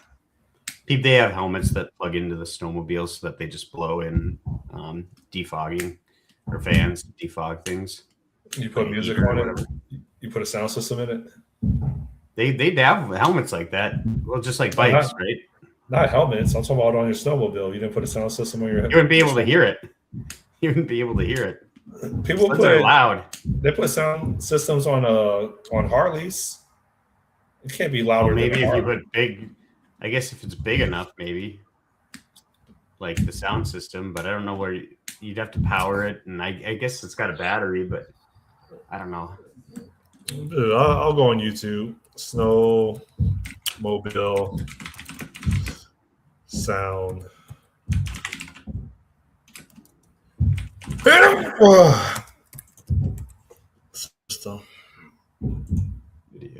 they have helmets that plug into the snowmobile so that they just blow in defogging or fans to defog things. You put music on it. You put a sound system in it. They have helmets like that. Well, just like bikes, right? Not helmets. I'm talking about on your snowmobile. You didn't put a sound system on your. You wouldn't be able to hear it. You wouldn't be able to hear it. People put it loud. They put sound systems on Harleys. It can't be louder. Well, maybe if you put big, I guess if it's big enough, maybe like the sound system. But I don't know where you'd have to power it, and I guess it's got a battery, but I don't know. Dude, I'll go on YouTube. Snowmobile sound. System.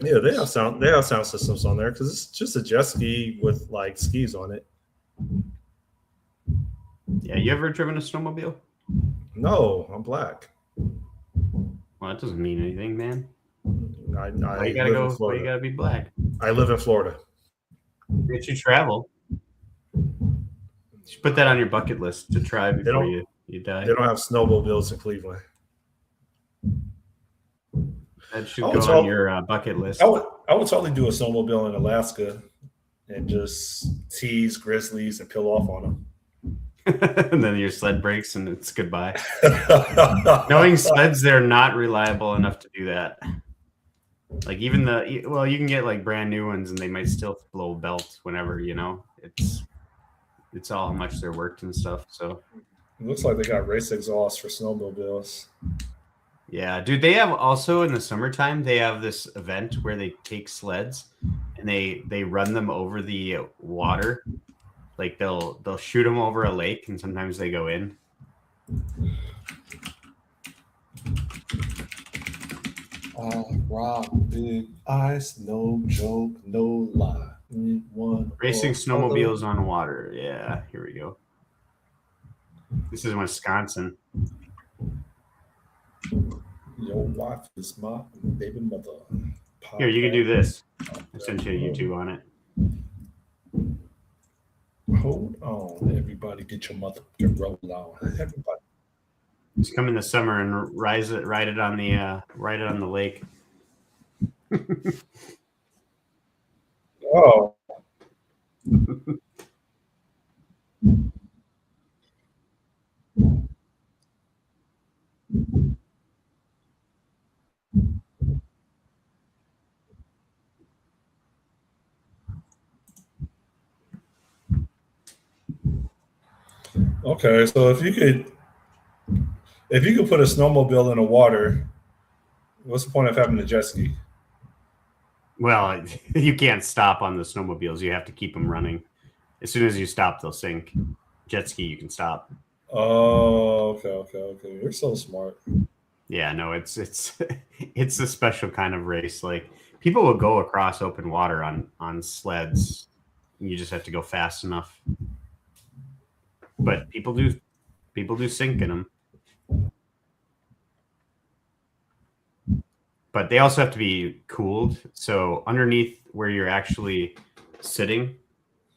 Yeah, they have sound systems on there because it's just a jet ski with like skis on it. Yeah, you ever driven a snowmobile? No, I'm black. Well, that doesn't mean anything, man. Why you gotta be black? I live in Florida. If you travel, you should put that on your bucket list to try before you die. They don't have snowmobiles in Cleveland. That should go on your bucket list. I would totally do a snowmobile in Alaska and just tease grizzlies and peel off on And then your sled breaks and it's goodbye. them. Knowing sleds, they're not reliable enough to do that. Like even you can get like brand new ones and they might still blow belts whenever, it's all how much they're worked and stuff. So It looks like they got race exhaust for snowmobiles. yeah, dude, they have also in the summertime, they have this event where they take sleds and they run them over the water. Like they'll shoot them over a lake and sometimes they go in. Rock, big ice, no joke, no lie. Racing snowmobiles on water. Yeah, here we go. This is Wisconsin. Your wife is my baby mother. Here, you can do this. I sent you a YouTube on it. Hold on, everybody, get your mother roll on. Everybody. Just come in the summer and ride it on the lake. Oh. Okay, so if you could put a snowmobile in the water, what's the point of having a jet ski? Well, you can't stop on the snowmobiles. You have to keep them running. As soon as you stop, they'll sink. Jet ski, you can stop. Oh, okay. You're so smart. Yeah, no, it's it's a special kind of race. Like people will go across open water on sleds. You just have to go fast enough. But people do sink in them. But they also have to be cooled. So underneath where you're actually sitting,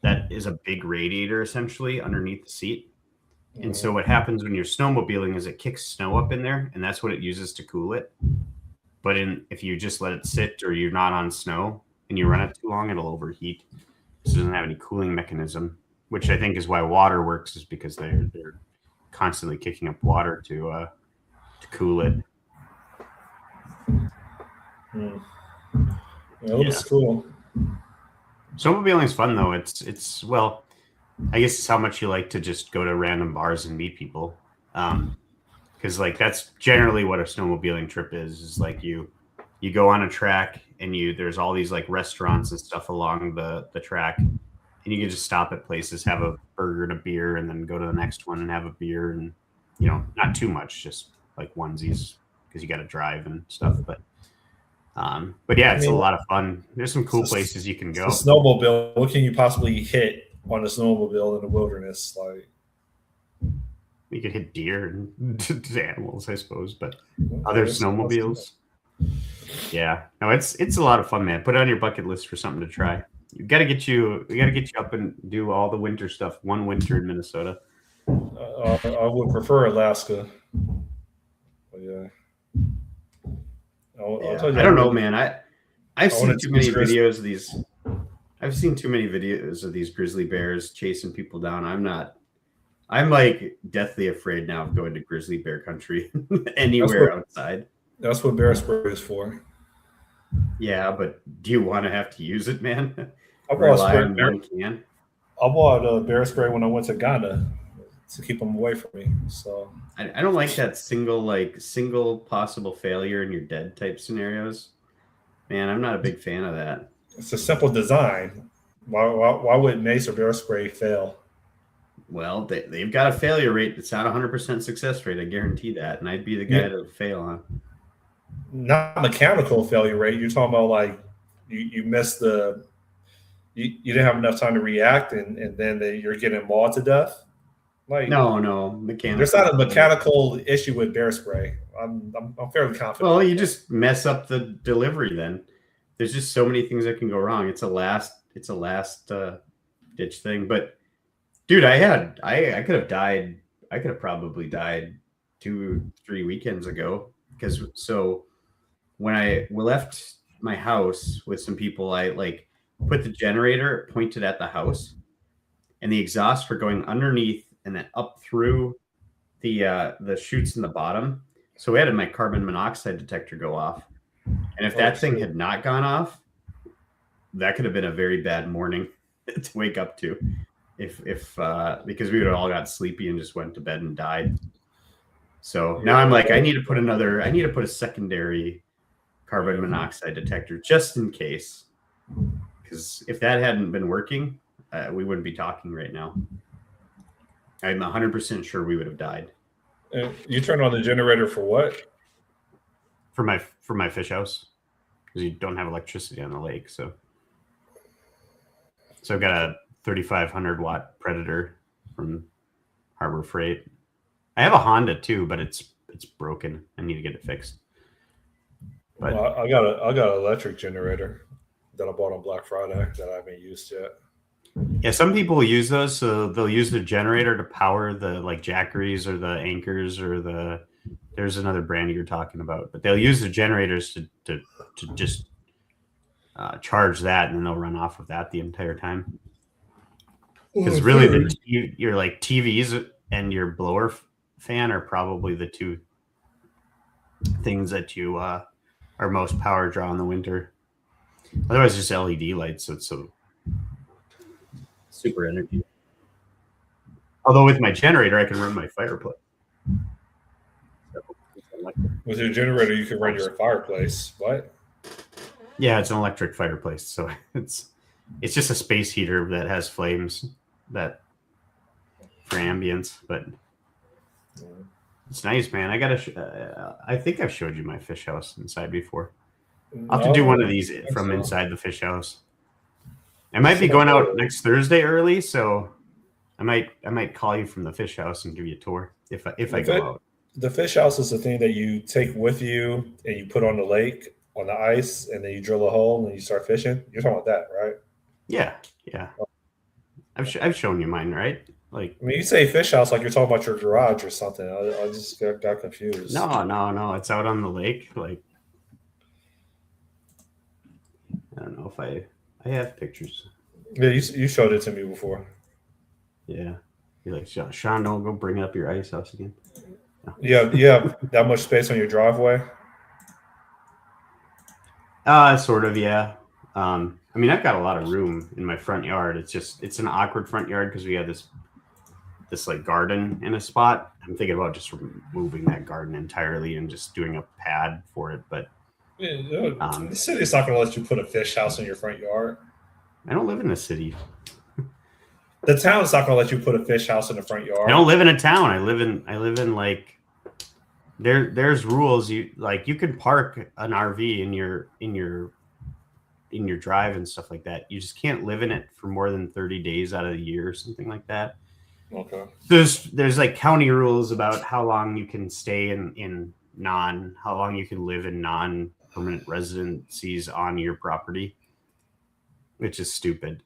that is a big radiator essentially underneath the seat. And so what happens when you're snowmobiling is it kicks snow up in there, and that's what it uses to cool it. But if you just let it sit or you're not on snow and you run it too long, it'll overheat. So it doesn't have any cooling mechanism, which I think is why water works, is because they're constantly kicking up water to cool it. Yeah, it looks cool. Snowmobiling is fun though. It's well, I guess it's how much you like to just go to random bars and meet people. Because like that's generally what a snowmobiling trip is like you go on a track and there's all these like restaurants and stuff along the track, and you can just stop at places, have a burger and a beer, and then go to the next one and have a beer, and not too much, just like onesies because you got to drive and stuff. But yeah, it's a lot of fun. There's some cool places you can go. It's a snowmobile. What can you possibly hit on a snowmobile in the wilderness? Like you could hit deer and animals, I suppose, but other snowmobiles. Yeah, no, it's a lot of fun, man. Put it on your bucket list for something to try. We got to get you up and do all the winter stuff. One winter in Minnesota. I would prefer Alaska. But yeah. I don't know, man. I've seen too many videos of these. I've seen too many videos of these grizzly bears chasing people down. I'm like deathly afraid now of going to grizzly bear country anywhere outside. That's what bear spray is for. Yeah, but do you want to have to use it, man? I bought bear spray when I went to Ghana to keep them away from me. So I don't like that single possible failure and you're dead type scenarios. Man, I'm not a big fan of that. It's a simple design. Why would mace or bear spray fail? Well, they've got a failure rate that's not 100% success rate. I guarantee that. And I'd be the guy to fail on. Not mechanical failure rate. You're talking about like you missed you didn't have enough time to react, and then you're getting mauled to death. Like no mechanical. There's not a mechanical issue with bear spray. I'm fairly confident. Well, you just mess up the delivery. Then there's just so many things that can go wrong. It's a last ditch thing. But dude, I could have died. I could have probably died 2-3 weekends ago when I left my house with some people, I like put the generator pointed at the house, and the exhaust for going underneath and then up through the chutes in the bottom. So we had my carbon monoxide detector go off, and if that thing had not gone off, that could have been a very bad morning to wake up to, if because we would have all got sleepy and just went to bed and died. So now I'm like, I need to put a secondary carbon monoxide detector just in case, because if that hadn't been working, we wouldn't be talking right now. I'm 100% sure we would have died. You turned on the generator for what? For my fish house, because you don't have electricity on the lake. So I've got a 3,500 watt Predator from Harbor Freight. I have a Honda too, but it's broken. I need to get it fixed. But well, I got an electric generator that I bought on Black Friday that I haven't used yet. Yeah, some people use those, so they'll use the generator to power the like Jackeries or the Anchors or there's another brand you're talking about, but they'll use the generators to just charge that, and then they'll run off of that the entire time. Because really, your like TVs and your blower fan are probably the two things that you are most power draw in the winter. Otherwise, just LED lights, so it's so super energy. Although with my generator, I can run my fireplace. With your generator, you can run your fireplace. What? Yeah, it's an electric fireplace, so it's just a space heater that has flames that for ambience, but it's nice, man. I think I've showed you my fish house inside before. I'll have to do one of these from inside the fish house. I might be going out next Thursday early, so I might call you from the fish house and give you a tour if I go out. The fish house is the thing that you take with you and you put on the lake on the ice, and then you drill a hole and you start fishing. You're talking about that, right? Yeah. I've shown you mine, right? Like, I mean, you say fish house like you're talking about your garage or something. I just got confused. No. It's out on the lake. Like, I don't know if I have pictures. Yeah, you showed it to me before. Yeah. You're like, Sean, don't go bring up your ice house again. No. You have that much space on your driveway? Sort of, yeah. I mean, I've got a lot of room in my front yard. It's an awkward front yard because we have this like garden in a spot. I'm thinking about just removing that garden entirely and just doing a pad for it. But the city's not going to let you put a fish house in your front yard. I don't live in a city. The town's not going to let you put a fish house in the front yard. I don't live in a town. I live in like there's rules. You can park an RV in your drive and stuff like that. You just can't live in it for more than 30 days out of the year or something like that. Okay. There's like county rules about how long you can stay how long you can live in non-permanent residencies on your property, which is stupid.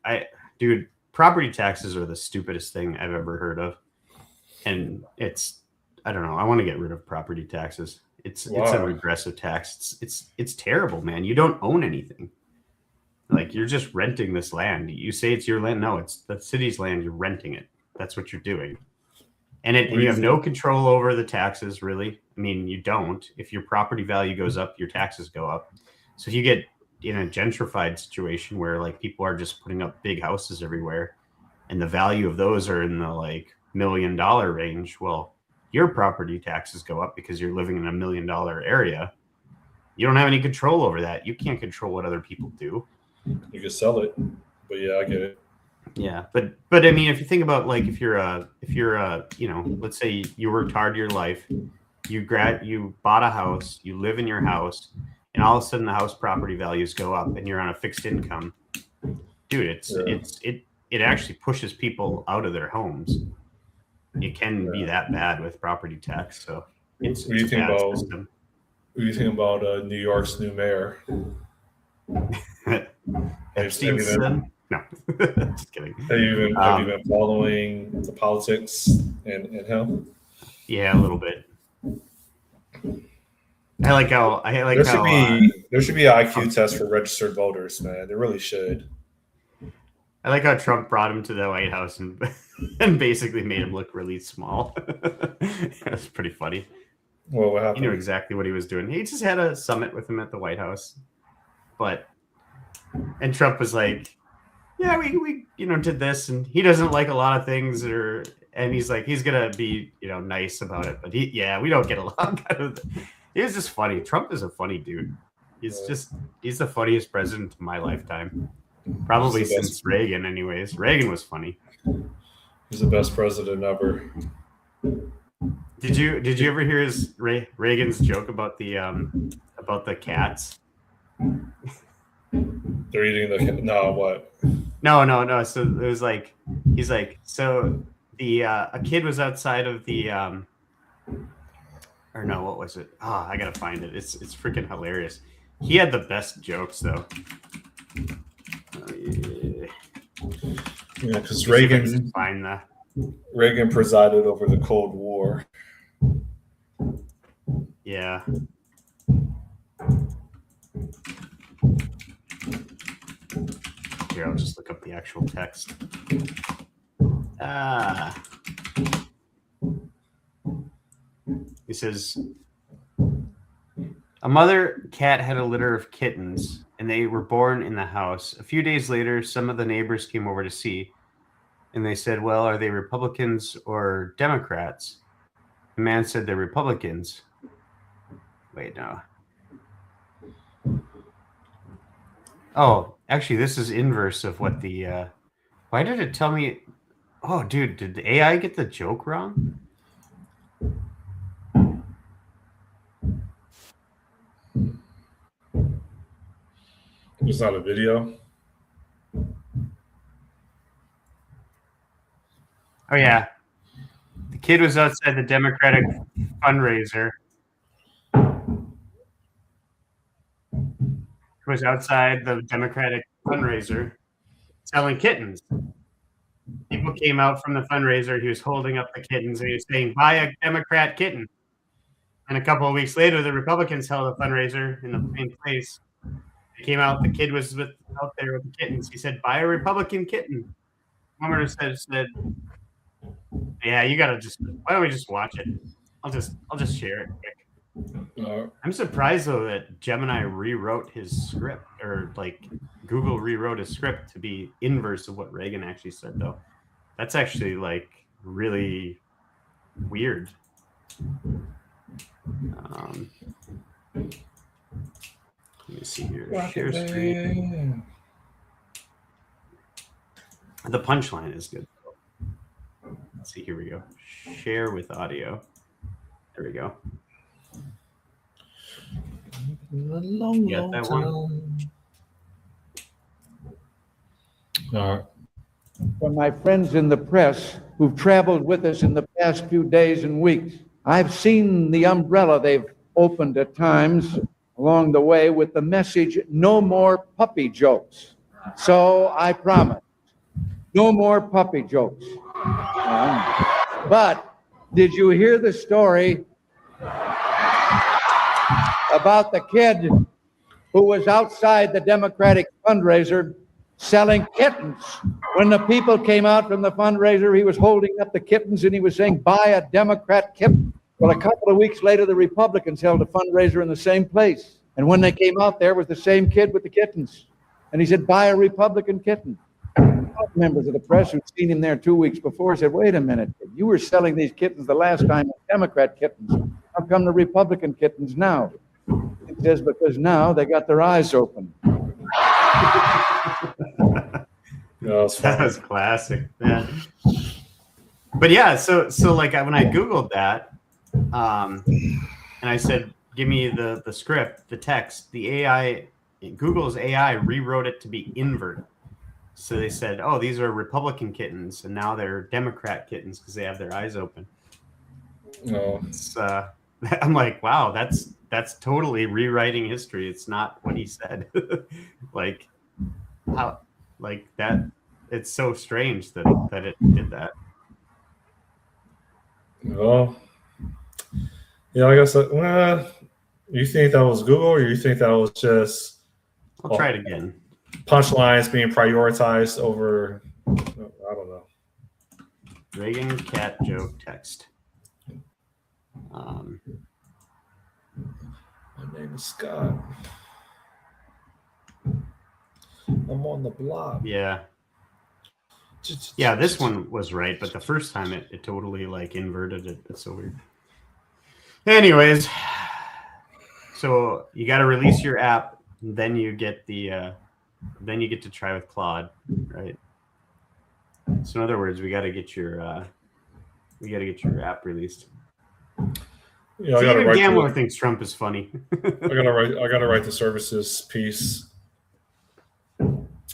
Dude, property taxes are the stupidest thing I've ever heard of. And I don't know. I want to get rid of property taxes. It's a regressive tax. It's terrible, man. You don't own anything. Like, you're just renting this land. You say it's your land. No, it's the city's land. You're renting it. That's what you're doing. And you have no control over the taxes, really. I mean, you don't. If your property value goes up, your taxes go up. So if you get in a gentrified situation where like people are just putting up big houses everywhere and the value of those are in the like $1 million range, well, your property taxes go up because you're living in $1 million area. You don't have any control over that. You can't control what other people do. You can sell it, but yeah, I get it. Yeah, but I mean, if you think about like if you're let's say you worked hard your life, you bought a house, you live in your house, and all of a sudden the house property values go up, and you're on a fixed income, dude. It actually pushes people out of their homes. It can be that bad with property tax. So it's a bad system. What do you think about New York's new mayor? Epstein's son? No, just kidding. Have you been following the politics and him? Yeah, a little bit. There should be an IQ test for registered voters, man. There really should. I like how Trump brought him to the White House and and basically made him look really small. That's pretty funny. Well, what He knew happened? exactly what he was doing. He just had a summit with him at the White House, and Trump was like, "Yeah, we did this, and he doesn't like a lot of things, and he's like he's gonna be nice about it, but we don't get along." It was just funny. Trump is a funny dude. He's the funniest president of my lifetime. Probably since Reagan, anyways. Reagan was funny. He's the best president ever. Did you ever hear Reagan's joke about the cats? They're eating the what? No. So it was like he's like so the a kid was outside of the or no, what was it? Oh, I gotta find it. It's freaking hilarious. He had the best jokes though. Yeah, because Reagan presided over the Cold War. Yeah. Here, I'll just look up the actual text. He says, a mother cat had a litter of kittens, and they were born in the house. A few days later, some of the neighbors came over to see, and they said, well, are they Republicans or Democrats? The man said they're Republicans. Wait, no. Oh, actually, this is inverse of what the... why did it tell me... Oh, dude, did the AI get the joke wrong? It's not a video. Oh, yeah. The kid was outside the Democratic fundraiser. Was outside the Democratic fundraiser selling kittens. People came out from the fundraiser. He was holding up the kittens and he was saying, buy a Democrat kitten. And a couple of weeks later, the Republicans held a fundraiser in the same place. They came out. The kid was out there with the kittens. He said, buy a Republican kitten. Homer said, yeah, you got to why don't we just watch it? I'll just share it quick. I'm surprised though that Gemini rewrote his script, or like Google rewrote his script to be inverse of what Reagan actually said though. That's actually like really weird. Let me see here. Share screen. The punchline is good. Let's see, here we go. Share with audio. There we go. You got that one? All right. From my friends in the press who've traveled with us in the past few days and weeks, I've seen the umbrella they've opened at times along the way with the message, no more puppy jokes. So I promise, no more puppy jokes. But did you hear the story about the kid who was outside the Democratic fundraiser selling kittens? When the people came out from the fundraiser, he was holding up the kittens and he was saying, buy a Democrat kitten. Well, a couple of weeks later, the Republicans held a fundraiser in the same place. And when they came out, there was the same kid with the kittens. And he said, buy a Republican kitten. Members of the press who'd seen him there 2 weeks before said, wait a minute, you were selling these kittens the last time as Democrat kittens. How come the Republican kittens now? He says, because now they got their eyes open. That was classic. Yeah. But yeah, so like when I Googled that, and I said, give me the script, the text, the AI, Google's AI rewrote it to be invert. So they said, oh, these are Republican kittens, and now they're Democrat kittens because they have their eyes open. No. I'm like, wow, that's totally rewriting history. It's not what he said. Like how, like that. It's so strange that it did that. Well, yeah, I guess. You think that was Google, or you think that was just? I'll try it again. punchlines being prioritized over, I don't know. Reagan cat joke text. My name is Scott. I'm on the block. Yeah. Yeah, this one was right, but the first time it totally like inverted it. It's so weird. Anyways, so you got to release your app, then you get to try with Claude, right? So in other words, we got to get your app released. Yeah, See, even Gambler thinks Trump is funny. I gotta write the services piece,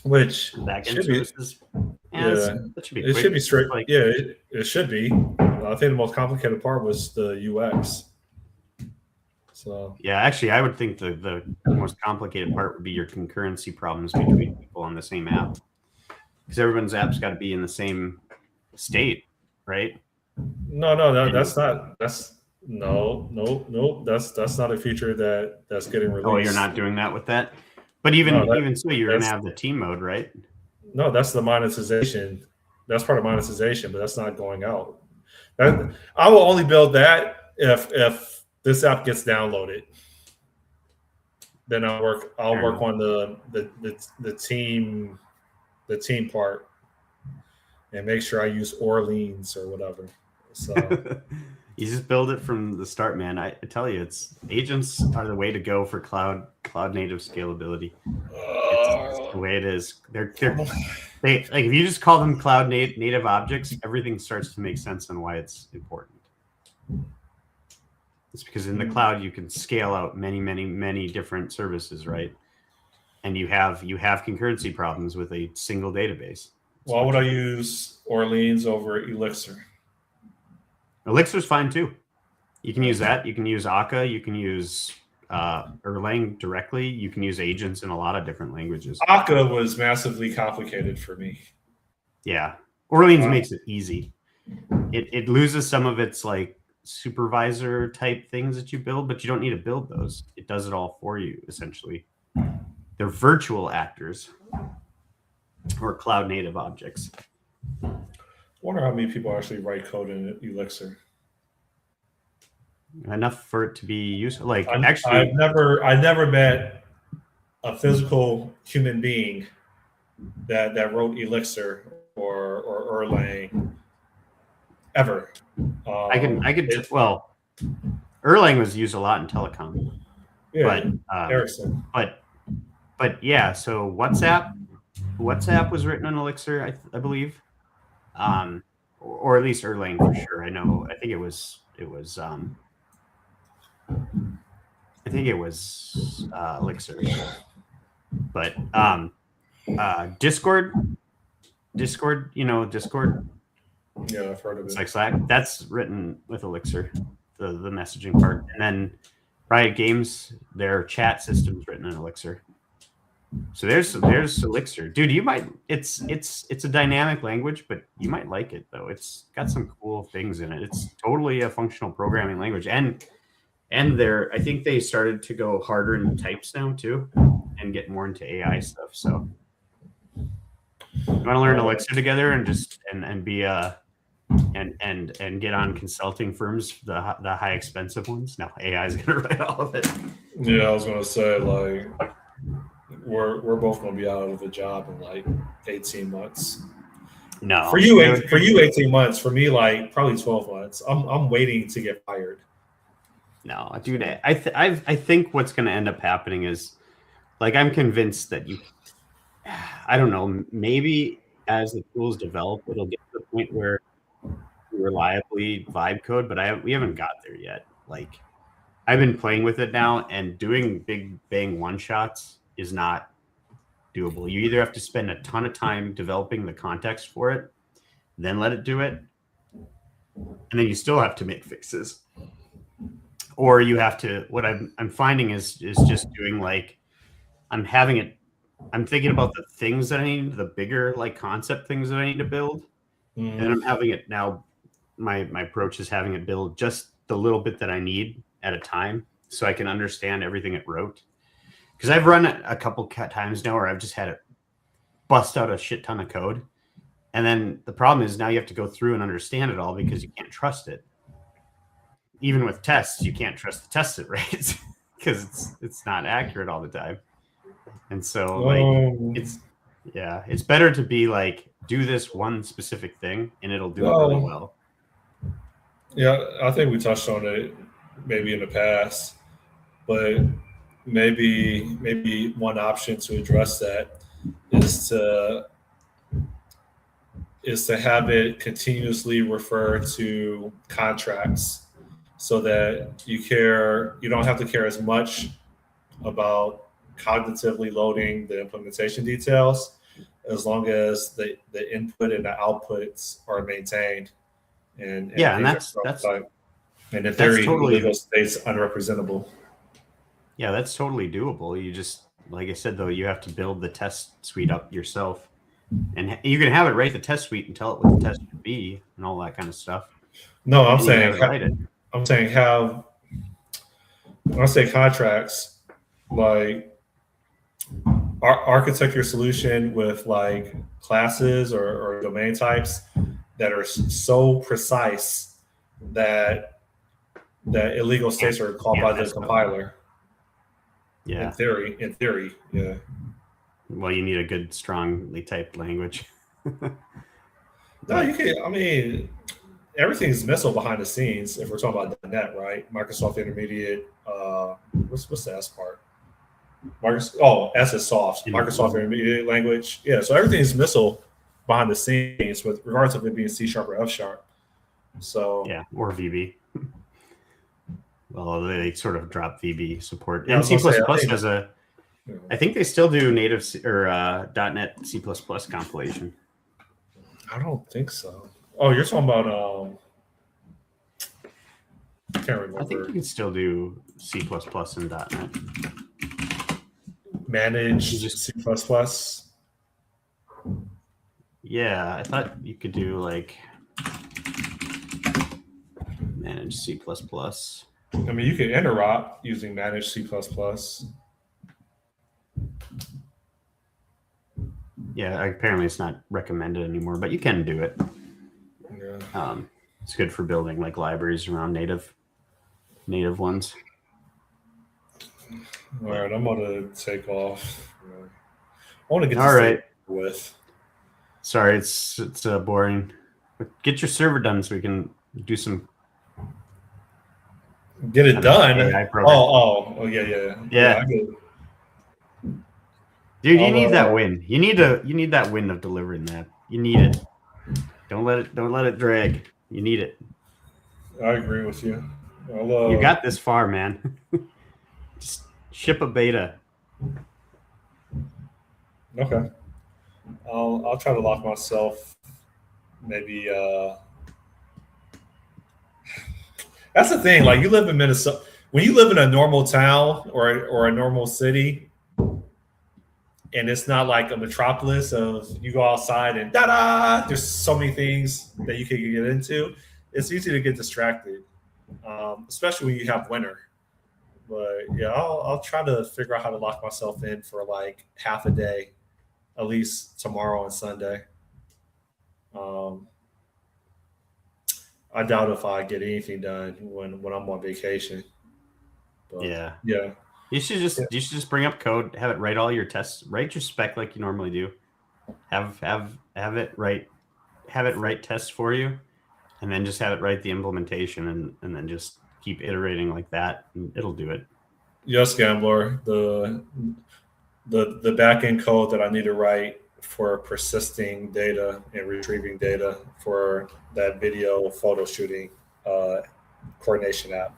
which Back-end services. That should be quick. It should be straight. Like, yeah, it should be. I think the most complicated part was the UX. So yeah, actually, I would think the most complicated part would be your concurrency problems between people on the same app, because everyone's app's got to be in the same state, right? No, that's not. That's no. That's not a feature that's getting released. Oh, you're not doing that with that. But even so, you're gonna have the team mode, right? No, that's the monetization. That's part of monetization, but that's not going out. I will only build that if this app gets downloaded. Then I'll work on the team part and make sure I use Orleans or whatever. So you just build it from the start, man. I tell you, agents are the way to go for cloud native scalability. It's the way it is. They like if you just call them cloud native objects, everything starts to make sense on why it's important. It's because in the cloud you can scale out many different services, right? And you have concurrency problems with a single database. Why would I use Orleans over Elixir? Elixir's fine too. You can use that. You can use Akka. You can use Erlang directly. You can use agents in a lot of different languages. Akka was massively complicated for me. Yeah, Orleans makes it easy. It loses some of its like supervisor type things that you build, but you don't need to build those. It does it all for you essentially. They're virtual actors or cloud native objects. I wonder how many people actually write code in Elixir. Enough for it to be useful. Like I've never met a physical human being that wrote Elixir or Erlang ever. Well, Erlang was used a lot in telecom. Yeah, Ericsson. But yeah, so WhatsApp was written in Elixir, I believe. Or at least Erlang for sure. I think it was Elixir. But Discord, Discord. Yeah, I've heard of it. It's like Slack. That's written with Elixir, the messaging part. And then Riot Games, their chat system's written in Elixir. So there's Elixir, dude. It's a dynamic language, but you might like it though. It's got some cool things in it. It's totally a functional programming language, and I think they started to go harder in types now too, and get more into AI stuff. So you want to learn Elixir together and just and be and get on consulting firms, the high expensive ones. No, AI is gonna write all of it. Yeah, I was gonna say like. We're both going to be out of a job in like 18 months. No, for you 18 months. For me, like probably 12 months. I'm waiting to get fired. No, dude. I think what's going to end up happening is, like, I'm convinced that I don't know. Maybe as the tools develop, it'll get to the point where you reliably vibe code, but we haven't got there yet. Like, I've been playing with it now, and doing big bang one shots is not doable. You either have to spend a ton of time developing the context for it, then let it do it, and then you still have to make fixes. Or you have to. What I'm finding is just doing like I'm thinking about the things that I need, the bigger like concept things that I need to build, and then I'm having it now. My approach is having it build just the little bit that I need at a time, so I can understand everything it wrote. Because I've run it a couple times now where I've just had it bust out a shit ton of code. And then the problem is now you have to go through and understand it all because you can't trust it. Even with tests, you can't trust the test it right because it's not accurate all the time. And so like it's better to be like, do this one specific thing and it'll do it really well. Yeah, I think we touched on it maybe in the past, but maybe one option to address that is to have it continuously refer to contracts so that you don't have to care as much about cognitively loading the implementation details as long as the input and the outputs are maintained. And that's and in theory, totally, legal state's unrepresentable. Yeah, that's totally doable. You just, like I said, though, you have to build the test suite up yourself. And you can have it write the test suite and tell it what the test should be and all that kind of stuff. No, when I say contracts, like architect your solution with like classes or domain types that are so precise that illegal states are called by the compiler. Yeah. In theory, yeah. Well, you need a good, strongly typed language. No, you can. I mean, everything's missile behind the scenes. If we're talking about .NET, right? Microsoft Intermediate. What's the S part? S is soft. Microsoft Intermediate language. Yeah. So everything's missile behind the scenes, with regards of it being C# or F#. So yeah, or VB. Well, they sort of dropped VB support. Yeah, and C++ has a. I think they still do native or .NET C++ compilation. I don't think so. Oh, you're talking about I can't remember. I think you can still do C++ and .NET. Managed C++. Yeah, I thought you could do like managed C++. I mean, you could interop using managed C++. Yeah, apparently it's not recommended anymore, but you can do it. Yeah. It's good for building like libraries around native ones. All right, I'm gonna take off. I want to get all right with. Sorry, it's boring. But get your server done so we can do some. Get it done. Oh, yeah. Dude, you need that win. You need that win of delivering that. You need it. Don't let it drag. You need it. I agree with you. You got this far, man. Just ship a beta. Okay. I'll try to lock myself. Maybe. That's the thing. Like, you live in Minnesota. When you live in a normal town or a normal city, and it's not like a metropolis of you go outside and there's so many things that you can get into. It's easy to get distracted, especially when you have winter. But yeah, I'll try to figure out how to lock myself in for like half a day, at least tomorrow and Sunday. I doubt if I get anything done when I'm on vacation. But, yeah. You should just bring up code, have it write all your tests, write your spec like you normally do, have it write tests for you, and then just have it write the implementation, and then just keep iterating like that, and it'll do it. Yes, Gambler. The backend code that I need to write for persisting data and retrieving data for that video photo shooting coordination app.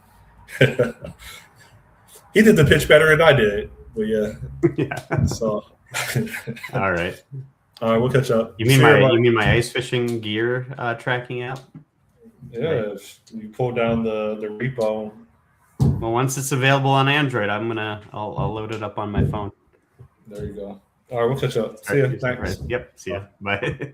He did the pitch better than I did, but yeah. So, all right, we'll catch up. You mean my ice fishing gear tracking app? Yeah, if you pull down the repo. Well, once it's available on Android, I'll load it up on my phone. There you go. All right, we'll catch up. See ya. Thanks. Yep. See ya. Bye.